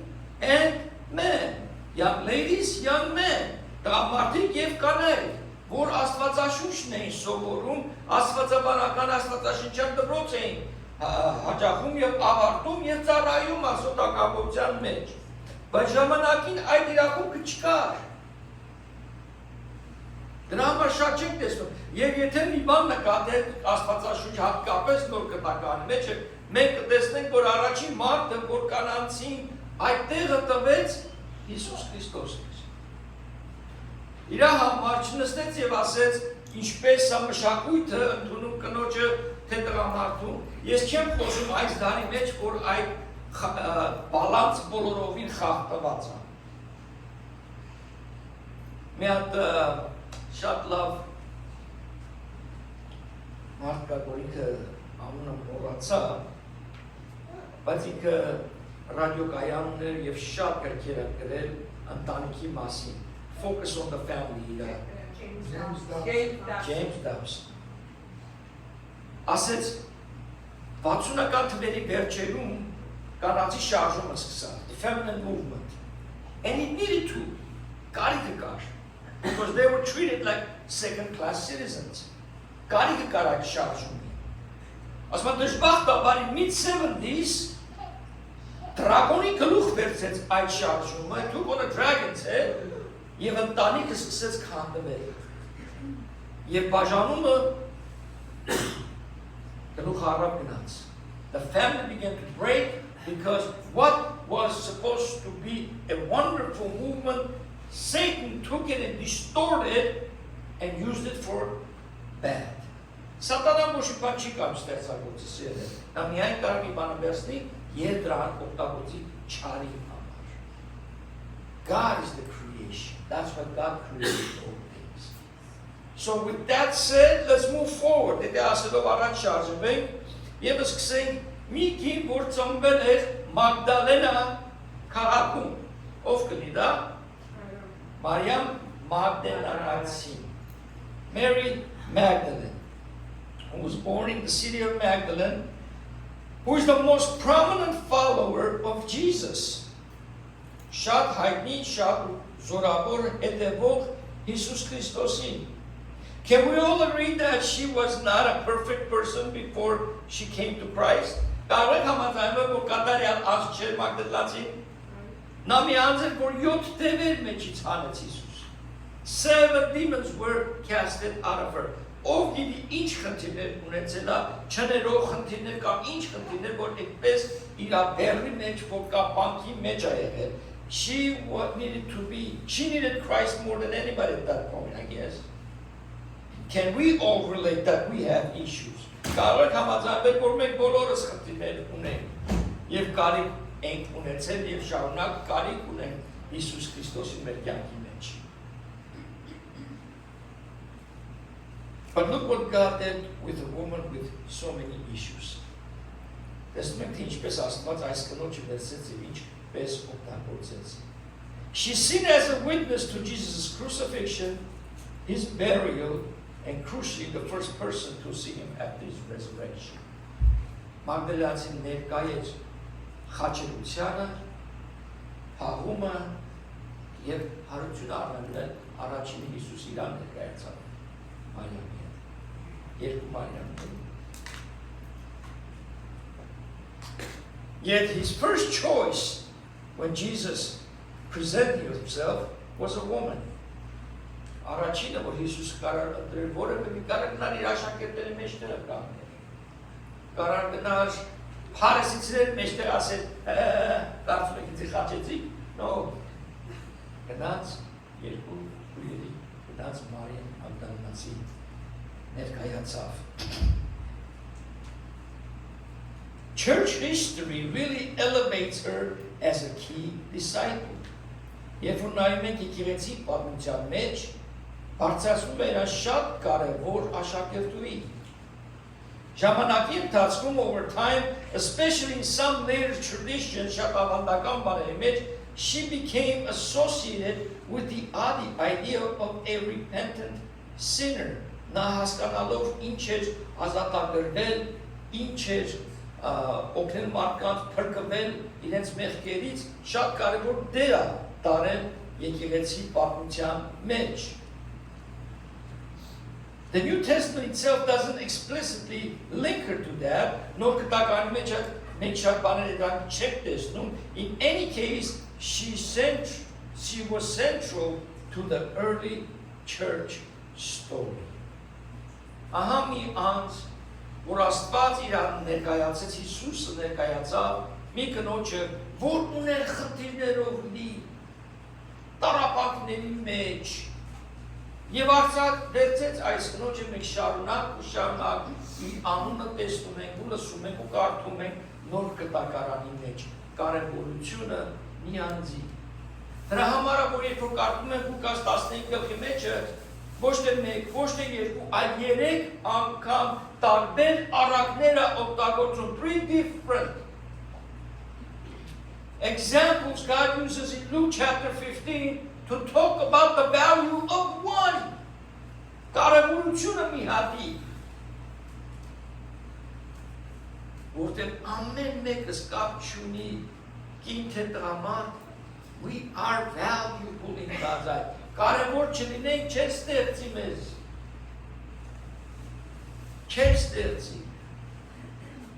and men. Young ladies, young men. Տղամարդիկ եւ կանայք, որ Աստվածաշունչն էին սովորում, աստվածաբանական աստվածաշնչյան դպրոց էին հաճախում եւ ավարտում եւ ծառայում աստվածակապության մեջ։ Բայց ժամանակին այդ իրավունքը չկար։ Դրա համար շատ չենք տեսնում։ Եվ եթե մի բան նկատենք Աստվածաշունչ հատկապես նոր կտականի մեջ, մենք կտեսնենք, որ առաջին մարդը, որ կանանցին այդ տեղը տվեց Հիսուս Քրիստոսն էր։ Իր համար չնստեց եւ ասեց, ինչպես է մշակույթը ընդունում կնոջը թե տղամարդուն։ Ես չեմ խոսում այս դարի մեջ, որ այդ բալանս բոլորովին խախտված է։ Մի հատ շատ լավ մարդ կա, որ ինքը անունը մոռացա, բայց ինքը ռադիոկայան ուներ եւ շատ գրքեր է գրել ընտանիքի մասին, Focus on the Family, James Dobson. Ասեց 60-ական թվերի վերջերում կանացի շարժումը սկսավ, the feminine movement, and it needed to, կարիքը կար, because they were treated like second-class citizens. Կարիքը կար այդ շարժումի։ Ասում եմ դժբախտաբար mid-70s դրագոնի գլուխ վերցեց այդ շարժումը, took on a dragon's head, եւ ընտանիքը սկսեց քանդվել։ Եվ բաժանումը գլուխ առավ գնաց։ The family began to break because what was supposed to be a wonderful movement, Satan took it and distorted it and used it for bad. Սատանան ոչ մի բան չի կարող ստեղծագործի սերը։ Նա միայն կարող է բանը վերցնի եւ դրան օգտագործի չարի համար։ God is the creation. That's what God created all things. So with that said, let's move forward. Դե ասելով առաջ շարժվենք եւ սկսենք մի կին, որ ծնվել էր Մագդալենա քաղաքում, Ով կնի դա? Մարիամ Magdalene. Mary Magdalene, who was born in the city of Magdalene, who is the most prominent follower of Jesus. Շատ հայտնի, շատ զորավոր հետևող Հիսուս Քրիստոսին. Can we all agree that she was not a perfect person before she came to Christ? Կարող եք համաձայնվել, որ կատարյալ անձ չէր Մագդալացին? Նա մի անձ էր, որ 7 դևեր մեջից հանեց Հիսուս. 7 demons were casted out of her. Ով գիտի ինչ խնդիրներ ունեցել է, չներող խնդիրներ կամ ինչ խնդիրներ, որ այդպես իր բեռի մեջ, որ կա բանկի մեջ է եղել. She needed Christ more than anybody at that point, I guess. Can we all relate that we have issues? Կարող եք համաձայնվել, որ մենք բոլորս խնդիրներ ունենք եւ կարիք ենք ունեցել եւ շարունակ կարիք ունենք Հիսուս Քրիստոսի մեր կյանքի մեջ. But look what God did with a woman with so many issues. Տեսնում եք ինչպես Աստված այս կնոջը վերցրեց եւ ինչպես օգտագործեց. She's seen as a witness to Jesus' crucifixion, his burial, and crucially the first person to see him after his resurrection. Մագդալացին ներկա էր խաչելությանը, հաղումը եւ հարություն առնելն առաջին Հիսուս իրան ներկայացավ Մարիամի հետ. Երկու Մարիամներ. Yet his first choice when Jesus presented himself was a woman. Առաջինը որ Հիսուս կարար ընտրել որևէ մի կարակնար իր աշակերտների մեջտեղը կանգնել. Կարար գնար փարիսիցիների մեջտեղ ասել կարծում եք ինձ խաչեցիք? No. Գնաց երկու քույրերի, գնաց Մարիամ Մագդալինացի ներկայացավ. Church history really elevates her as a key disciple. Երբ որ նայում ենք եկեղեցի պատմության մեջ, բարձրացնում է իրան շատ կարևոր աշակերտուի. Ժամանակի ընթացքում over time, especially in some later traditions, շատ ավանդական բաների մեջ, she became associated with the idea of a repentant sinner. Նա հասկանալով ինչ էր ազատագրվել, ինչ էր օգնել մարդկանց փրկվել իրենց մեղքերից, շատ կարևոր դեր է տարել եկեղեցի պատմության մեջ. The New Testament itself doesn't explicitly link her to that, nor կտականի մեջ մենք շատ բաներ դրանք չեք տեսնում. In any case, she was central to the early church story. Ահա մի անձ, որ Աստված իրան ներկայացեց, Հիսուսը ներկայացավ, մի կնոջը, որ ուներ խնդիրներով լի, տառապանքների մեջ, եւ արցակ վերցեց այս կնոջը մենք շարունակ իր անունը տեսնում ենք, ու լսում ենք ու կարդում ենք նոր կտակարանի մեջ կարևորությունը մի անձի. Դրա համար է, որ երբ որ կարդում ենք Լուկաս 15 գլխի մեջը, ոչ թե 1, ոչ թե 2, այլ 3 անգամ տարբեր առակներ է օգտագործում, 3 different examples God uses in Luke chapter 15 to talk about the value of one. Կարևորությունը մի հատի. Որտեղ ամեն մեկս կապ չունի կին թե տղամարդ, we are valuable in God's eyes. Կարևոր չլինենք, չեր ստեղծի մեզ. Չեր ստեղծի.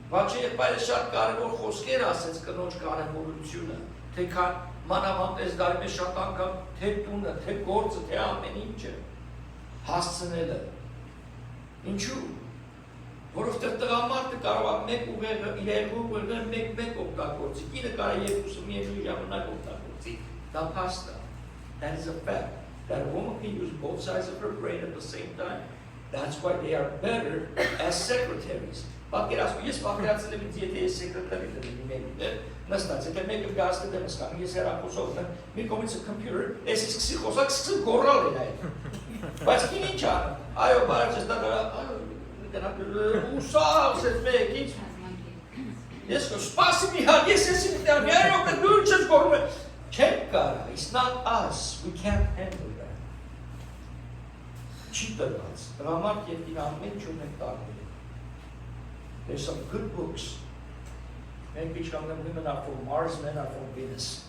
Բայց եղբայրը շատ կարևոր խոսքեր ասեց կնոջ կարևորությունը, թե քան մանավանդ այս դարի մեջ շատ անգամ թե տունը, թե գործը, թե ամեն ինչը հասցնելը. Ինչու? Որովհետև տղամարդը կարող է մեկ ուղեղը իր երկու ուղեղը մեկ օգտագործի, կինը կարող է երկուսը միևնույն ժամանակ օգտագործի. Դա փաստ է. That is a fact. That a woman can use both sides of her brain at the same time. That's why they are better as secretaries. Պատկերացնում, ես պատկերացել եմ ինձ, եթե ես սեկրետարի դրի մեկի նստած, եթե մեկը գազը դեմս կամ, ես հեռախոսով եմ, մի կողմից computer, ես սկսի խոսակ, սկսի գոռալ են այդ։ Բայց կին ինչ անում, այո, բարև ես դա ուսավ, սետ մեկ, ինչ։ Ես սպասի մի հատ, ես մի տար, մի այրոք է դուր չես գոռում է, Չենք կարա, it's not us, we can't handle that. Չի տրված, դրա համար երկին ամեն չում ենք տարբեր։ There's some good books. Men become them, women are from Mars, men are from Venus.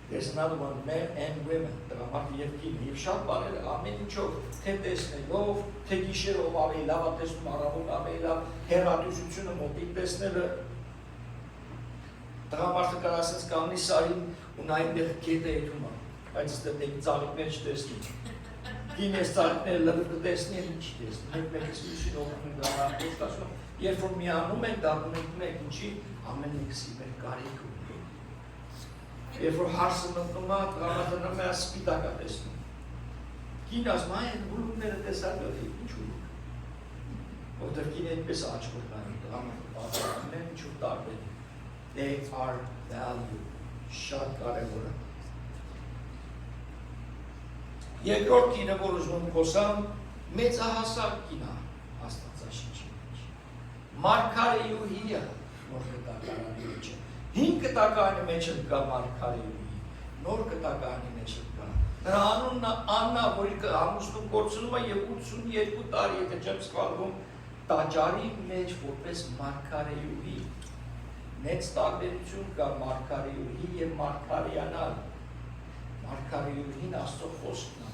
There's another one, men and women. Դրա համար երկին, և շատ բաներ ամեն ինչով, թե տեսնելով, թե գիշերով ավելի լավ տեսնում, առավոտ ավելի լավ, հեռատուսությունը մոտիկ տեսնելը, տղամարդը կար ասենց կամնի սարին ու նա այնտեղ գետ է եթում է, բայց ստեղ ծաղիկներ չտեսնի։ Կին ես ծաղիկները լվը կտեսնի, էլ ինչ տեսնի, մեկ-մեկս միշին օգնում են դառան խոստասում, երբ որ միանում են, դառնում ենք մեկ ինչի, ամեն մեկսի մեր կարիք ունի։ Երբ որ հարսը մտնում է, տղամարդը նմ է սպիտակ է տեսնում։ Կին ասում այն ուլումները տեսած է, ինչ ուլում։ Որտեղ կին այդպես աչքով կային, տղամարդը պատրանում են, ինչու տարբեր։ They are value. Շատ կարևոր է։ Երկրորդ կինը, որ ուզում խոսամ, մեծահասակ կին է Աստվածաշնչի մեջ։ Մարգարեյուհի է, նոր կտակարանի մեջ է։ 5 կտակարանի մեջ կա մարգարեյուհի, նոր կտակարանի մեջ կա։ Նրա անունն Աննա, որի ամուսնու կորցնում է և 82 տարի, եթե չեմ սխալվում, տաճարի մեջ որպես մարգարեյուհի։ Մեծ տարբերություն կա մարգարեյուհի և մարգարեանալ։ Մարգարեյուհին Աստծո խոսքն է։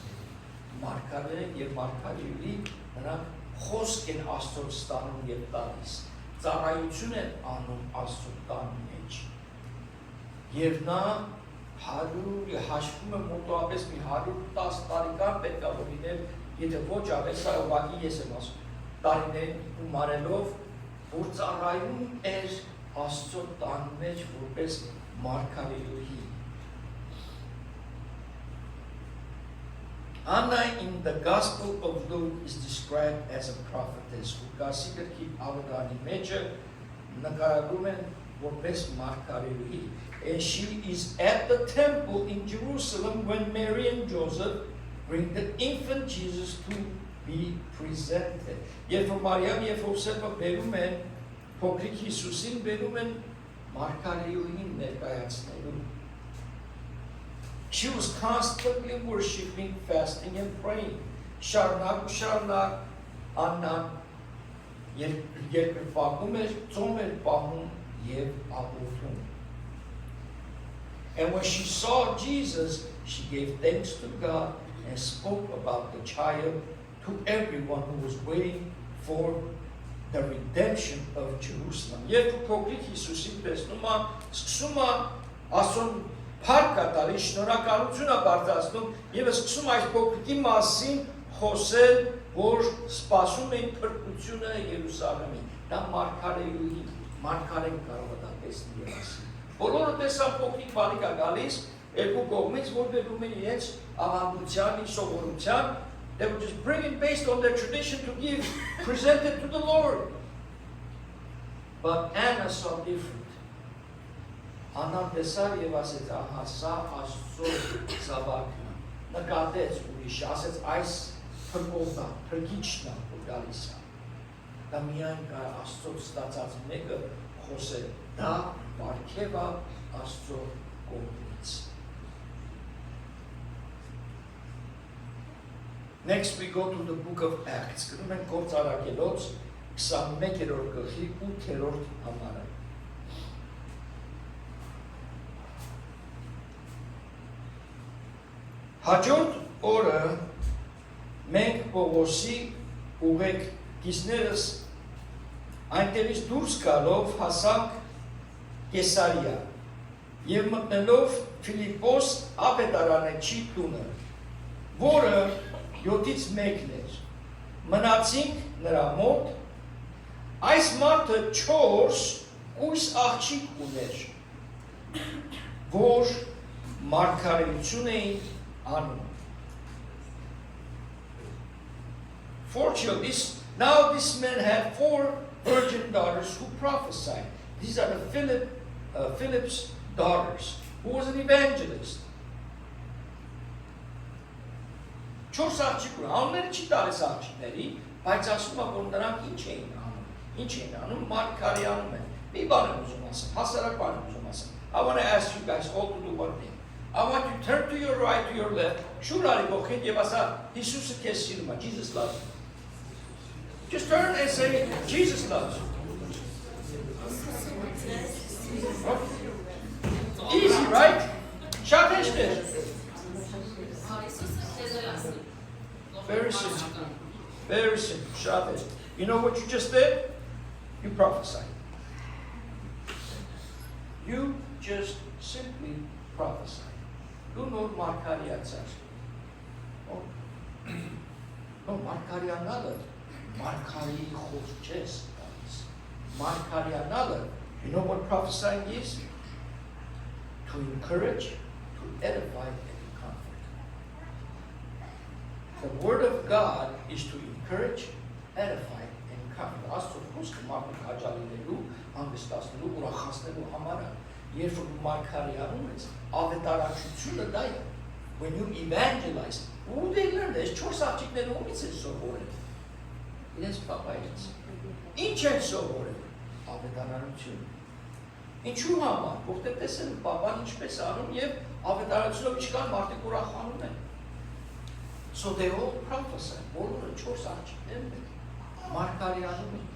Մարգարեն և մարգարեյուհի նրանք խոսք են Աստծո ստանում և տալիս։ Ծառայություն են անում Աստծո տան մեջ։ Եվ նա հաշվում է մոտավորապես մի 110 տարեկան պետք է լինել, եթե ոչ ավել, սա ուղղակի ես եմ ասում, տարիներին գումարելով, որ ծառայում էր Աստծո տան մեջ որպես մարգարեյուհի։ Anna in the Gospel of Luke is described as a prophetess who got secretly ավետարանի մեջ նկարագրում են որպես մարգարեյուհի։ And she is at the temple in Jerusalem when Mary and Joseph bring the infant Jesus to be presented. Երբ որ Մարիամ և Հովսեփը բերում են Փոքրիկ Հիսուսին բերում են մարգարեյուհին ներկայացնելու։ She was constantly worshiping, fasting and praying. Շարունակ ու շարունակ Աննան երկրպագում էր, ծոմ էր պահում և ապրում։ And when she saw Jesus, she gave thanks to God and spoke about the child to everyone who was waiting for the redemption of Jerusalem. Երբ փոքրիկ Հիսուսին տեսնում է, սկսում է ասում փառք տալիս, շնորհակալություն է բարձրացնում եւ սկսում այս փոքրիկի մասին խոսել, որ սպասում էին փրկությունը Երուսաղեմին։ Դա մարգարեյուհի, մարգարեն կարող է դա տեսնել եւ ասել։ Բոլորը տեսան փոքրիկ բալիկա գալիս, երկու կողմից, որ բերում են իրենց ավանդության, սովորության, they were just bringing based on their tradition to give, presented to the Lord. But Anna saw different. Աննան տեսար և ասեց, ահա սա Աստծո զավակն է, նկատեց ուրիշ, ասեց այս փրկողն է, փրկիչն է, որ գալիս է։ Դա միայն կա Աստծո ստացած մեկը խոսել, դա պարգև է Աստծո կողմից։ Next we go to the book of Acts. Գնում ենք Գործարակելոց 21-րդ գլխի 8-րդ համարը։ Հաջորդ օրը մենք Պողոսի ուղեկիցներս այնտեղից դուրս գալով հասանք Կեսարիա և մտնելով Ֆիլիպոս ավետարանչի տունը, որը 7-ից 1-ն էր, մնացինք նրա մոտ, այս մարդը 4 կույս աղջիկ ուներ, որ մարգարեություն էին անում։ Now this man had 4 virgin daughters who prophesied. These are the Philip's daughters, who was an evangelist. 4 աղջիկ ուր, անունները չի տալիս աղջիկների, բայց ասում է, որ նրանք ինչ էին անում, մարգարեանում են։ Մի բան եմ ուզում ասեմ, հասարակ բան եմ ուզում ասեմ։ I want to ask you guys all to do one thing. I want you to turn to your right, to your left. Շուրարի գողքին եւ ասա Հիսուսը քեզ սիրում է. Jesus loves you. Just turn and say Jesus loves you. Easy, right? Շատ հեշտ է. Very simple. Very simple. Շատ հեշտ. You know what you just did? You prophesied. You just simply prophesied. Do not markariatsas. No, markarianalı. Markari khosches. Markarianalı. You know what prophesying is? To encourage, to edify, and to comfort. The word of God is to encourage, edify, and comfort. Աստծո խոսքը մարդուն քաջալերելու, հանգստացնելու, ուրախացնելու համար է։ Երբ որ մարգարեանում ես, ավետարացությունը դա է։ When you evangelize, who they learn this? Չորս աղջիկները ումից են սովորել։ Իրենց պապայից։ Ինչ են սովորել։ Ավետարանություն։ Ինչու համար, որտեղ տեսել պապան ինչպես անում եւ ավետարանությունով ինչքան մարդիկ ուրախանում են։ So they all prophesy. Բոլորը չորս աղջիկներն են։ Մարգարեանում են։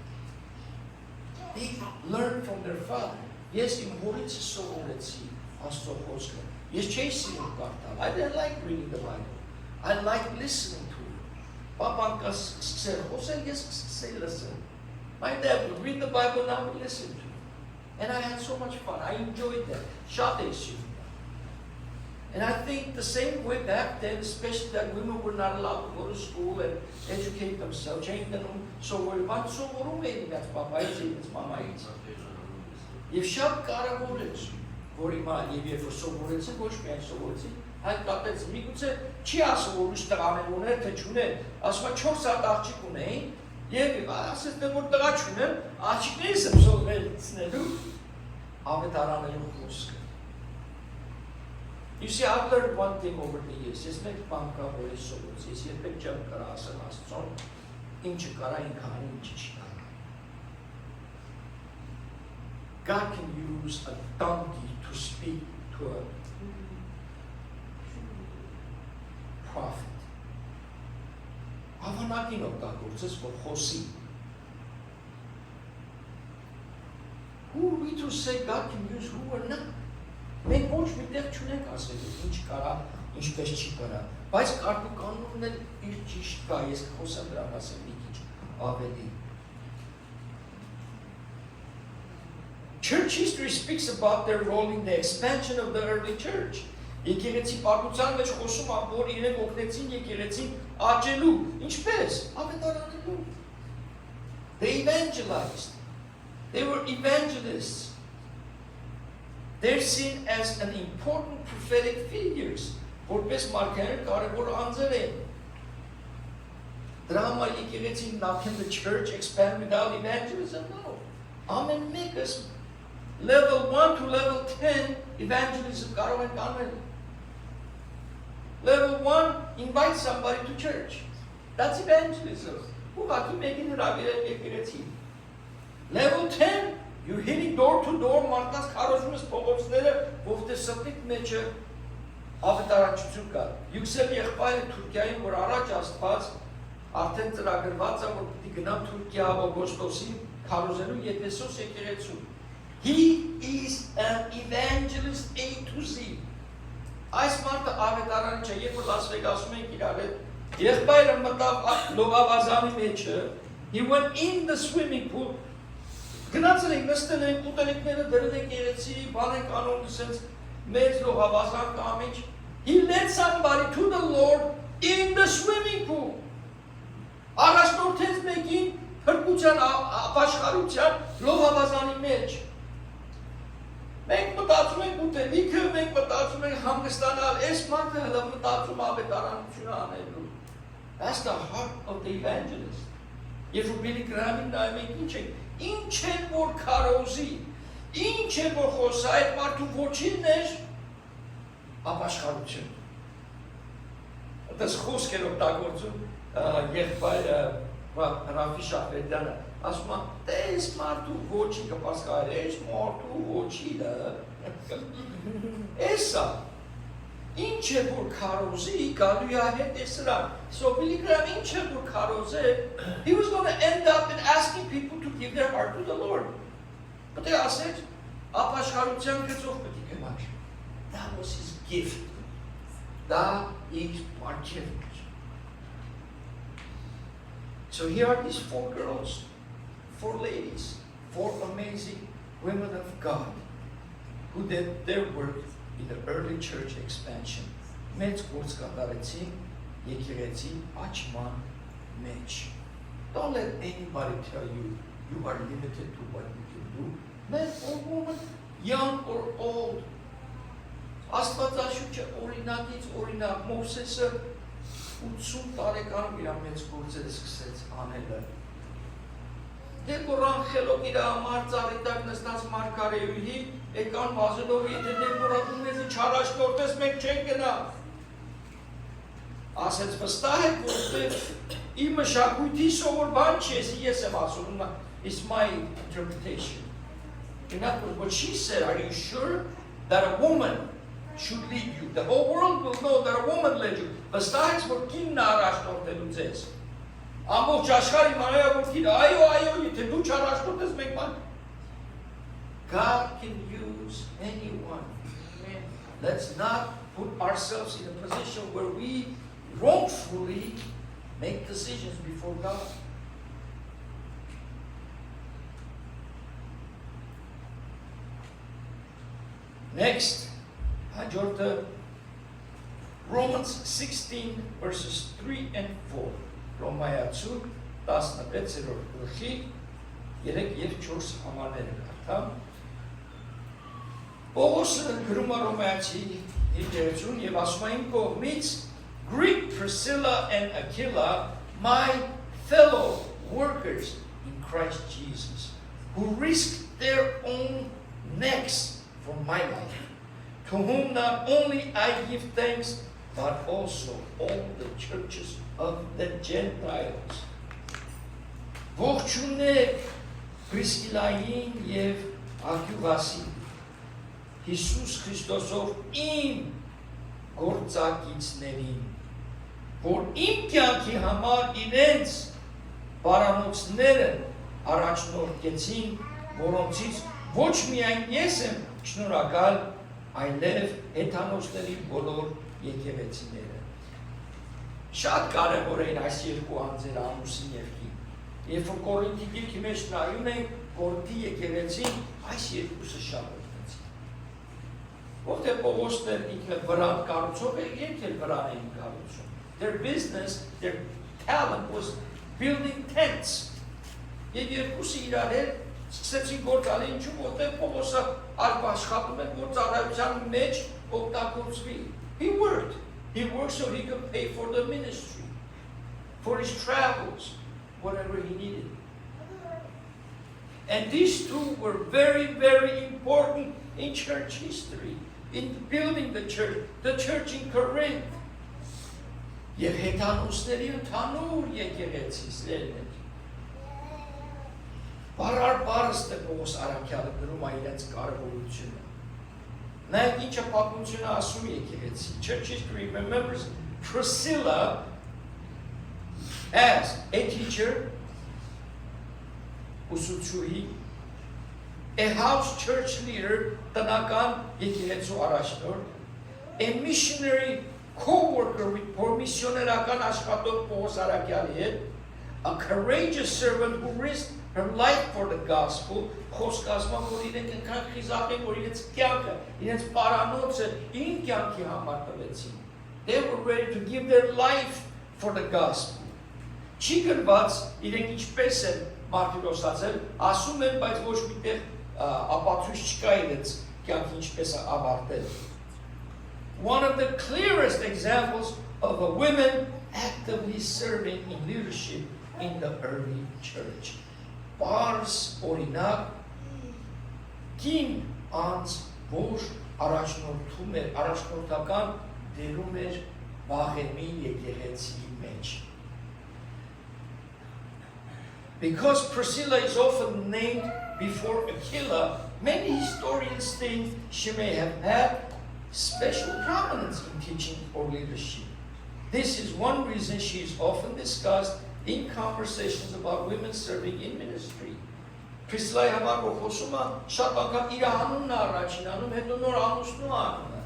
They learn from their father. Ես իմ հորից սովորեցի Աստծո խոսքը։ Ես չէի սիրում կարդալ. I didn't like reading the Bible. I like listening to it. Պապան սկսել խոսել, ես սկսել լսել. My dad would read the Bible and I would listen to it. And I had so much fun. I enjoyed that. Շատ էի սիրում։ And I think the same way back then, especially that women were not allowed to go to school and educate themselves. Չէին դնում սովորել, սովորում էին իրենց պապայից, իրենց մամայից։ Եվ շատ կարևոր է, որ հիմա եւ երբ որ սովորեցին, ոչ միայն սովորեցին, այլ տատեց միգուցե չի ասում որ ուշ տղաներ ուներ, թե չուներ, ասում է 4 հատ աղջիկ ունեին, եւ ասես թե որ տղա չունեմ, աղջիկներից եմ սովորեցնելու ավետարանելու խոսքը։ You see, I've learned one thing over the years. Ես մեկ բան կա, որ ես սովորեցի, ես երբեք չեմ կարա ասել Աստծուն, ինչը կարա ինքան, ինչը չի կարա։ God can use a donkey to speak to a prophet. Ավանակին օգտագործես, որ խոսի։ Who are we to say God can use who or not? Մենք ոչ մի տեղ չունենք ասելու, ինչ կարա, ինչպես չի կարա, բայց կարգուկանոնն էլ իր ճիշտ կա, ես խոսեմ դրա մասին մի քիչ ավելի։ Church history speaks about their role in the expansion of the early church. Եկեղեցի պատմության մեջ խոսում է, որ իրենք օգնեցին եկեղեցին աճելու, ինչպես, ավետարանելու։ They evangelized. They were evangelists. They're seen as an important prophetic figures. Որպես մարգարեներ կարևոր անձեր են։ Դրա համար եկեղեցին now can the church expand without evangelism? No. Amen make us level 1 to level 10 evangelism կարող են անել։ Level 1 invite somebody to church. That's evangelism. Ուղղակի մեկին հրավիրել եկեղեցի։ Level 10 you're hitting door to door, մարդկանց քարոզում ես փողոցները, որտեղ սպիտակ մեջը ավետարանչություն կա։ Յուքսել եղբայրը Թուրքիայում, որ առաջ Աստված արդեն ծրագրված է, որ պիտի գնամ Թուրքիա օգոստոսին քարոզելու Եփեսոս եկեղեցու։ He is an evangelist A to Z. Այս մարդը ավետարանիչ է, երբ որ Լաս Վեգասում ենք իրար հետ, եղբայրը մտավ լողավազանի մեջը, he went in the swimming pool. Գնացել ենք, նստել ենք, ուտելիքները դրել ենք երեցի, բան ենք անում սենց մեծ լողավազան կամիչ։ He led somebody to the Lord in the swimming pool. Առաջնորդեց մեկին փրկության ապաշխարության լողավազանի մեջ։ Մենք մտածում ենք ուտելիքը, մենք մտածում ենք հանգստանալ, այս մարդը հլը մտածում ավետարանությունը անելու։ That's the heart of the evangelist. Երբ որ Բիլի Գրահամին նայում ենք ինչ ենք, ինչ են որ քարոզի, ինչ են որ խոսա, այդ մարդու ոչինն էր ապաշխարություն։ Այդպես խոսք էր օգտագործում եղբայրը Ռաֆի Շահվերդյանը, ասում է, դե այս մարդու ոչի կպասկայր, այս մարդու ոչինը, էսա, ինչ է որ քարոզի գալու է հետ է սրան։ So Billy Graham ինչ է որ քարոզե, he was going to end up in asking people to give their heart to the Lord. But they ասեց, ապաշխարության գծով պետք է գնաք։ That was his gift. Դա իր պարգևն էր։ So here are these 4 girls, 4 ladies, 4 amazing women of God who did their work in the early church expansion. Մեծ գործ կատարեցին եկեղեցի աճման մեջ. Don't let anybody tell you you are limited to what you can do. Man or woman, young or old. Աստվածաշունչը օրինակից օրինակ Մովսեսը 80 տարեկանում իր մեծ գործերը սկսեց անելը։ Դեբորան խելոք իր համար ծառի տակ նստած մարգարեուհի եկան վազելով, եթե Դեբորա դու մեզի չարաշտորդես, մենք չենք գնա։ Ասեց վստահ եք, որտեղ իմ մշակույթի սովոր բան չես, ես եմ ասում, it's my interpretation. In other words, what she said, are you sure that a woman should lead you? The whole world will know that a woman led you. Վստահ եք, որ կինն է առաջնորդելու ձեզ։ Ամբողջ աշխարհի մանեա որ կինը, այո, եթե դու չարաշտորդես մեկ բան։ God can use anyone. Let's not put ourselves in a position where we wrongfully make decisions before God. Next, Romans 16 verses 3 and 4. Ռոմայացու 16-րդ գլխի 3 եւ 4 համարները կարդամ։ Պողոսը գրում է Ռոմայացի եկեղեցուն եւ ասում է իմ կողմից Greet Priscilla and Aquila, my fellow workers in Christ Jesus, who risked their own necks for my life, to whom not only I give thanks, but also all the churches of the Gentiles. Ողջունեք Պրիսկիլային եւ Ակյուլասին, Հիսուս Քրիստոսով իմ գործակիցներին, որ իմ կյանքի համար իրենց բարանոցները առաջնորդեցին, որոնցից ոչ միայն ես եմ շնորհակալ, այլև հեթանոսների բոլոր եկեղեցիները։ Շատ կարևոր են այս երկու անձերը ամուսին եւ կին։ Երբ որ Կորինթի գիրքի մեջ նայում ենք, Կորինթի եկեղեցին այս երկուսը շատ օգնեցին։ Որտեղ Պողոսն ինքը վրան կառուցող էր, իրենք էլ վրան էին կառուցում։ Their business, their talent was building tents. Եվ երկուսը իրար հետ սկսեցին գործալ, ինչու որտեղ Պողոսը աշխատում էր, որ ծառայության մեջ օգտագործվի։ He worked so he could pay for the ministry, for his travels, whatever he needed. And these two were very, very important in church history, in building the church in Corinth. Եվ հեթանոսների ընդհանուր եկեղեցիներն են։ Բարարբարս թե Պողոս Արաքյալը գրում է իրենց կարևորությունը։ Նայեք ինչը պատմությունը ասում եկեղեցի։ Church history remembers Priscilla as a teacher, ուսուցչուհի, a house church leader, տնական եկեղեցու առաջնորդ, a missionary co-worker with missiոներական աշխատող Պողոս Արաքյալի հետ, a courageous servant who risked her life for the gospel, խոսք ասում որ իրենք այնքան խիզախ են, որ իրենց կյանքը, իրենց պարանոցը իր կյանքի համար տվեցին. They were ready to give their life for the gospel. Չի գրված իրենք ինչպես են մարտիրոսացել, ասում են, բայց ոչ միտեղ ապացույց չկա իրենց կյանքի ինչպես է ավարտել. One of the clearest examples of a woman actively serving in leadership in the early church. Պարս օրինակ կին անց որ առաջնորդում էր, առաջնորդական դերում էր Վաղեմի եկեղեցի մեջ. Because Priscilla is often named before Aquila, many historians think she may have had special prominence in teaching or leadership. This is one reason she is often discussed in conversations about women serving in ministry. Priscilla համար խոսում է շատ անգամ իր անունն առաջին անում, հետո նոր ամուսնու անունը։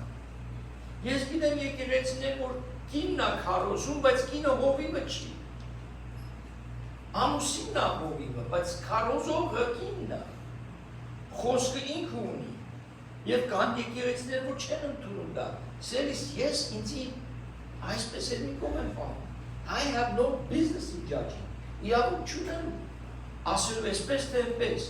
Ես գիտեմ եկեղեցիներ, որ կինն է քարոզում, բայց կինը հովիվը չի։ Ամուսինն է հովիվը, բայց քարոզողը կինն է։ Խոսքը ինքը ունի։ Եվ կան եկեղեցիներ, որ չեն ընդունում դա։ Սելիս ես ինձի այսպես էլ մի կողմ եմ պահում։ I have no business in judging. Իրավունք չունեմ ասելու այսպես թե այնպես։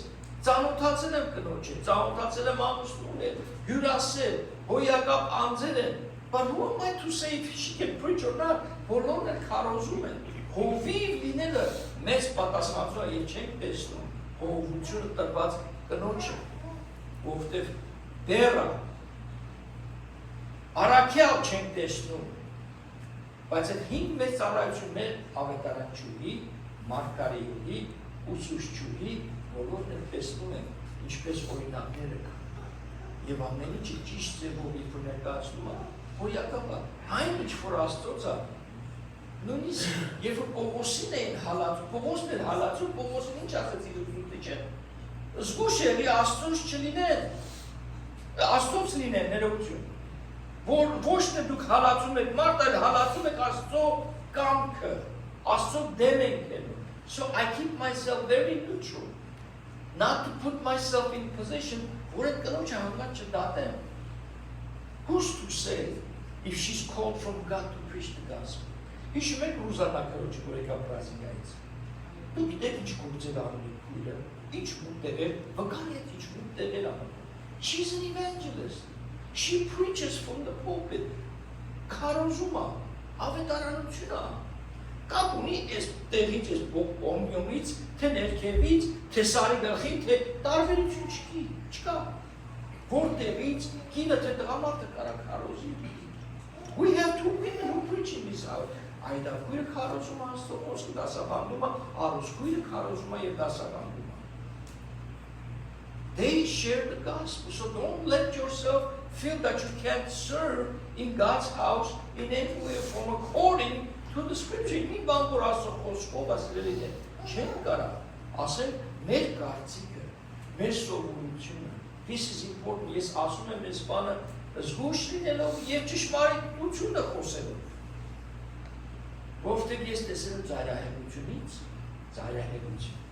Ծանոթացել եմ կնոջ հետ, ծանոթացել եմ ամուսնուն հետ, հյուրասել, հոյակապ անձել են։ But who am I to say if she can preach or not? Բոլորն էլ քարոզում են։ Հովիվ լինելը մեծ պատասխանատու է, եւ չենք տեսնում հովությունը տրված կնոջը, որովհետև դեռ առաքյալ չենք տեսնում, բայց այդ 5 մեծ ծառայություններ ավետարանչուհի, մարգարեի, ուսուցչուհի բոլորն էլ տեսնում են ինչպես օրինակները կան։ Եվ ամեն ինչը ճիշտ ձևով իր ներկայացնում է, հոյակապ է, այն ինչ որ Աստծոց է, նույնիսկ երբ որ Պողոսին էին հալածում, Պողոսն էր հալածում, Պողոսին ինչ ասեց իր ուսուցիչը չէ։ Զգուշ եղի Աստծոց չլինեն, Աստծոց լինեն ներողություն, որ ոչ թե դուք հալածում եք մարդ, այլ հալածում եք Աստծո կամքը, Աստծո դեմ եք ելնում։ So I keep myself very neutral, not to put myself in position որ այդ կնոջը հանգած չդատեմ։ Who's to say if she's called from God to preach the gospel? Հիշում եք Ռուզաննա քրոջը, որ եկավ Բրազիլիայից։ Դուք գիտեք ինչ գործեր անում է քույրը, ինչ մուտեր է, վկայ է ինչ մուտեր է անում։ She's an evangelist. She preaches from the pulpit. Քարոզում է, ավետարանություն է։ Կապ ունի այս տեղից, այս բոմբյոմից, թե ներքևից, թե սարի գլխին, թե տարբերություն չկա։ Որտեղից կինը թե տղամարդը կարա քարոզի։ We have two women who preach in this house. Այդ քույրը քարոզում է Աստծո խոսքը դասավանդում է, առուս քույրը քարոզում է եւ դասավանդում է։ They share the gospel, so don't let yourself feel that you can't serve in God's house in any way or form according to the scripture. Մի բան որ Աստծո խոսքով ասելին է, չեն կարա ասել մեր կարծիքը, մեր սովորությունը։ This is important. Ես ասում եմ այս բանը զգուշ լինելով եւ ճշմարտությունը խոսելով։ Որովհետեւ ես տեսել եմ ծայրահեղությունից, ծայրահեղություն։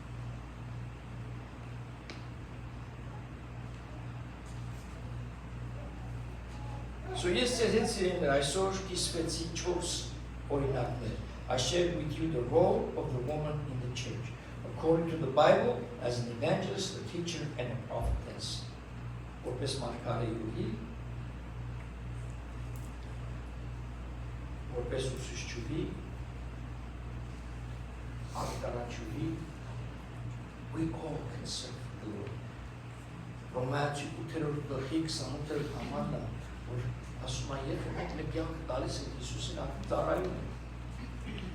So ես ցեզից սիրելիներ այսօր կիսվեցի 4 օրինակներ։ I shared with you the role of the woman in the church, according to the Bible, as an evangelist, a teacher, and a prophetess. Որպես մարգարեի, որպես ուսուցչուհի, ավետարանչուհի, we all can serve the Lord. Ռոմայացի 8-րդ գլխի 28-րդ համարն է, որ ասում է, երբ մենք մեր կյանքը տալիս ենք Հիսուսին, արդեն ծառայում ենք։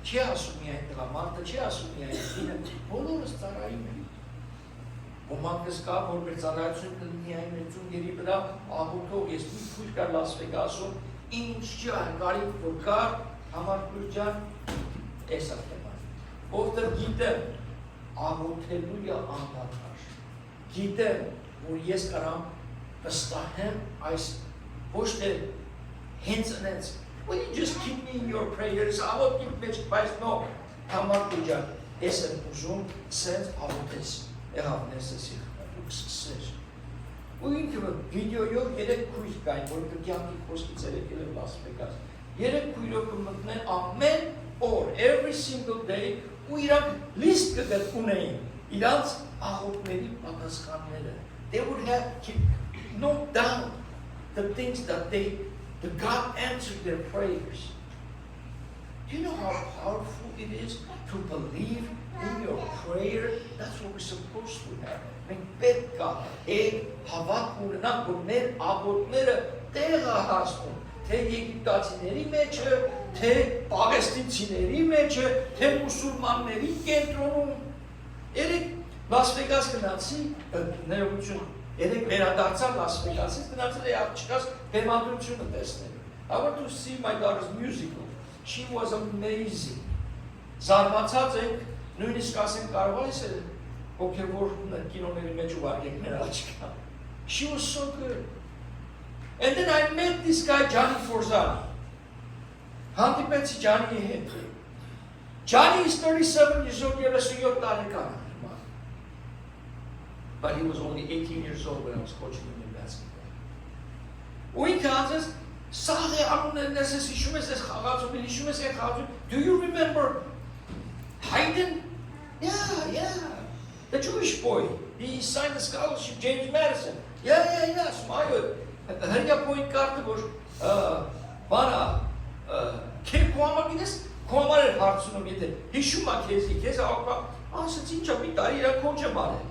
Չի ասում միայն տղամարդը, չի ասում միայն կինը, բոլորս ծառայում ենք։ Ոմանքս կա, որ մեր ծառայությունը կլինի միայն մեծուն գերի վրա, աղոթող, ես մի քույր կար Լաս Վեգասում, ինչ չի անկարիք, որ կար, համար քույր ջան, էս է թեման։ Որտեղ գիտեմ, աղոթելու է անդադար։ Գիտեմ, որ ես կարամ վստահեմ այս ոչ թե հենց անենց, will you just keep me in your prayers, I won't keep me բայց no, համար քույր ջան, ես եմ ուզում, սենց աղոթես, եղավ նեսեսի, դուք սկսես։ Ու ինքը վիդեոյով 3 քույր կային, որ կյանքի խոսքից երեկել եմ Լաս Վեգաս։ 3 քույրով կմտնեն ամեն օր, every single day, ու իրանք լիստ կգտնեին, իրանց աղոթների պատասխանները։ They would have note down the things that the God answered their prayers. Do you know how powerful it is to believe in your prayer? That's what we're supposed to have. Մենք պետք է հավատ ունենանք, որ մեր աղոթները տեղ է հասնում, թե եգիպտացիների մեջը, թե պաղեստինցիների մեջը, թե մուսուլմանների կենտրոնում։ Երեք Լաս Վեգաս գնացի, ներողություն, Երեք վերադարձան Las Vegas-ից, գնացել է աղջկաս բեմադրությունը տեսնել։ I went to see my daughter's musical. She was amazing. Զարմացած եք, նույնիսկ ասենք կարող այս է հոգևոր կինոների մեջ ուղարկեք նրա աղջկա։ She was so good. And then I met this guy, Johnny Forzani. Հանդիպեցի Johnny-ի հետ։ Johnny is 37 years old, 37 տարեկան։ But he was only 18 years old when I was coaching him in basketball. Ու ինքը ասես, սաղ է անուններն ես հիշում ես ես խաղացում, հիշում ես այդ խաղացում։ Do you remember Haydn? Yeah. The Jewish boy. He signed the scholarship, James Madison. Yeah, smile. Հրյա point կարտը, որ բանա, կեր կոհամար գինես, կոհամար էր հարցունում եթե, հիշում ա քեզի, քեզ աղպա, ասեց ինչա մի տարի իրա կոչ եմ արել։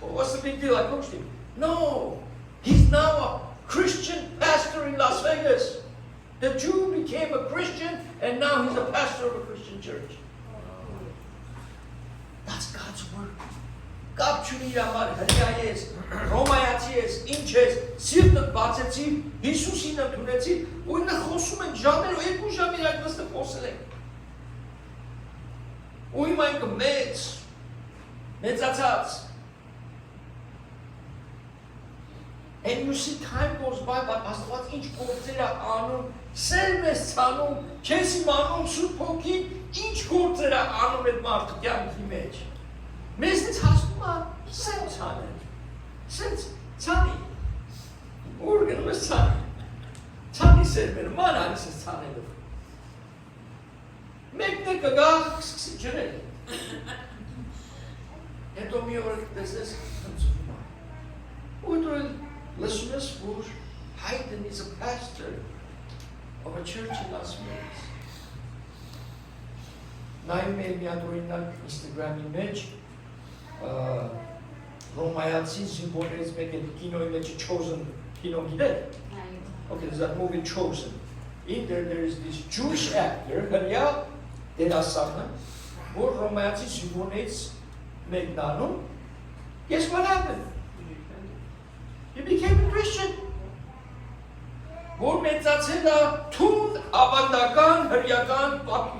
What's the big deal? I coached him. No, he's now a Christian pastor in Las Vegas. The Jew became a Christian and now he's a pastor of a Christian church. That's God's word. Կապ չունի իր համար հրյա ես, Ռոմայացի ես, ինչ ես, սիրտդ բացեցի, Հիսուսին ընդունեցի, ու ինը խոսում են ժամեր, 2 ժամ իր այդ նստը խոսել են։ Ու հիմա ինքը մեծացած։ And you see time goes by, but Աստված ինչ գործեր է անում, սերն ես ցանում, քեզ իմանում Սուրբ Հոգին, ինչ գործեր է անում այդ մարդու կյանքի մեջ։ Մեզնից հասնում է սեմ ցանել, սենց ցանի, ուր գնում ես ցանի սերմերը, ման անիս ես ցանելով։ Մեկն է կգա, սկսի ջրել։ Հետո մի օր տեսնես հնցում է։ Ու հետո listen to this, Haydn is a pastor of a church in Las Vegas. Նայում եմ մի հատ օրինակ Instagram-ի մեջ, Ռոմայացի զինվորներից մեկը կինոյի մեջ Chosen կինո գիտեք? Okay, there's that movie Chosen. In there is this Jewish actor, հրյա դերասանը, որ Ռոմայացի զինվորներից մեկն անում. Guess what happened? He became a Christian. Որ մեծացել է թուն ավանդական հրյական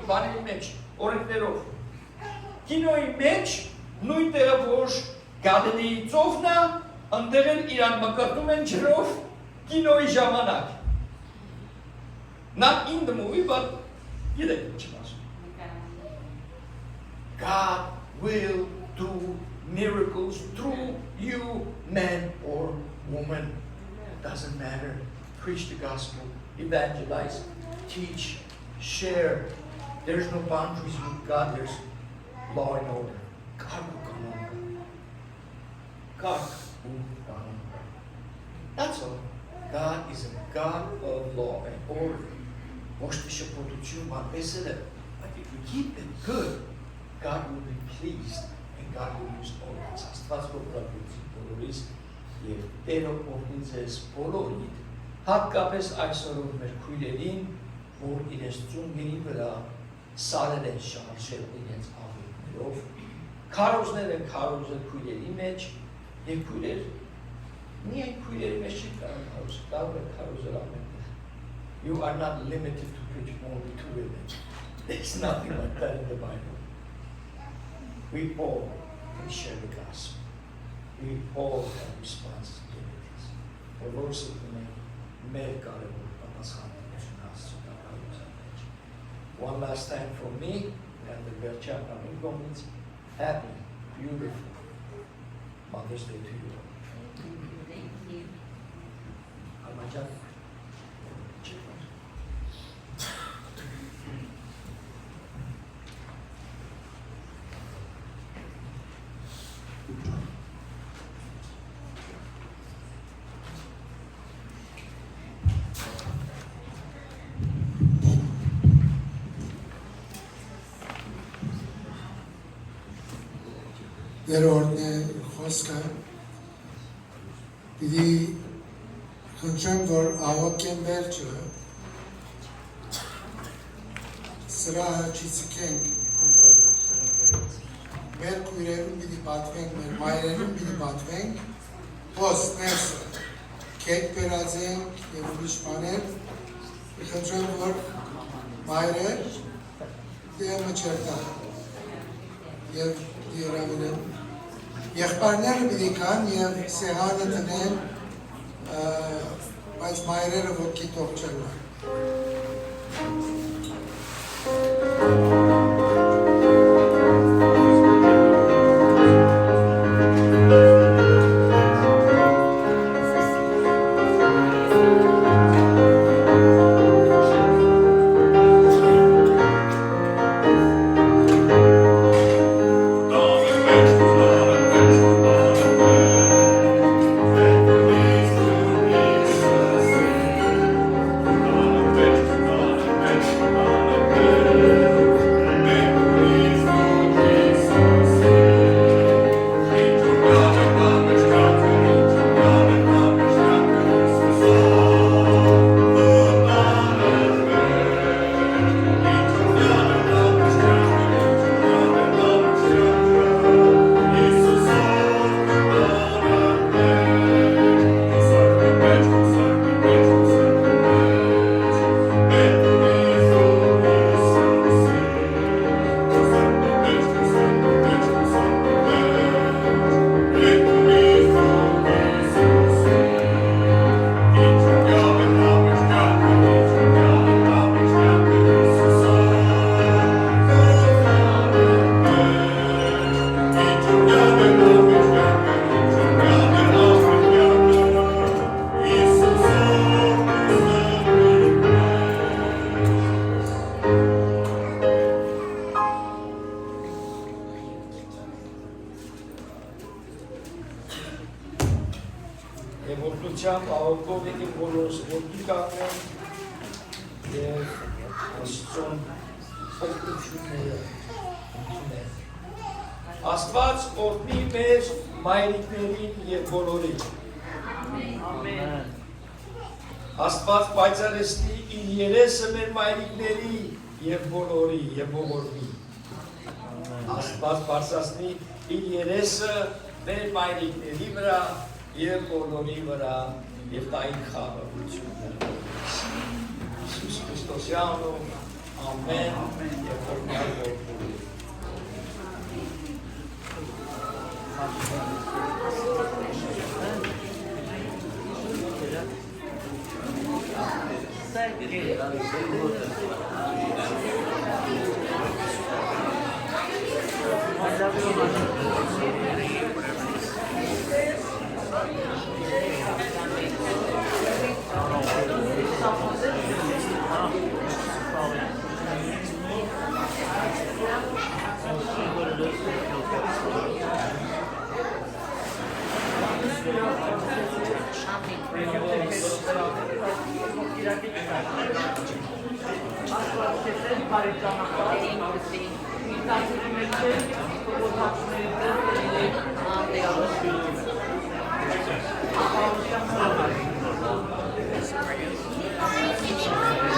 բանի մեջ, օրենքներով։ Կինոյի մեջ նույն տեղը, որ Գալիլեի ծովն է, ընդեղ են իրան մկրտում են ջրով կինոյի ժամանակ։ Not in the movie, but գիտեք ինչ եմ ասում։ God will do miracles through you, man or woman. Doesn't matter. Preach the gospel, evangelize, teach, share. There's no boundaries with God. There's law and order. God will come on. God will come on. That's all. God is a God of law and order. But if we keep them good, God will be pleased and God will use all of us. That's what God will do. Եվ Տերը օգնի ձեզ բոլորիդ, հատկապես այսօրով մեր քույրերին, որ իրենց ծունգերի վրա սարել են շարժել իրենց աղետներով, քարոզներ են քարոզել քույրերի մեջ, եւ քույրեր միայն քույրերի մեջ չի կարող են քարոզել ամենտեղ։ You are not limited to preach only to women. There's nothing like that in the Bible. We all can share the gospel. We all have responsibilities. One last time from me, and the Bercha Pamingomits, happy, beautiful Mother's Day to you. Thank you. Almajan. Երորն է խոսքը, պիտի խնդրեմ, որ աղոքեն վերջը, սրա չիցկենք, մեր կույրերում պիտի պատվենք, մեր մայրերում պիտի պատվենք, post-ներսը կետ բերած ենք և ուրիշ բաներ, խնդրեմ, որ մայրեր դեմը չերտան և դիրավինեն եղբայրները պիտի կան և սեղանը տնեն, բայց մայրերը ոտքի տող չելան։ Եվորտությամբ աղորդով եկի բոլորս ոտքի կանգնեն և Աստծուն փոխությունները ընդունել։ Աստված օրհնի մեր մայրիկներին և բոլորին։ Ամեն։ Աստված պայծառեցնի իր երեսը մեր մայրիկների և բոլորի և ողորմի։ Աստված բարձրացնի իր երեսը մեր մայրիկների վրա և բոլորի վրա և տա իր խաղաղությունը։ Հիսուս Քրիստոսի անունով, ամեն և օրհնյալ ողորմի։ Thank you.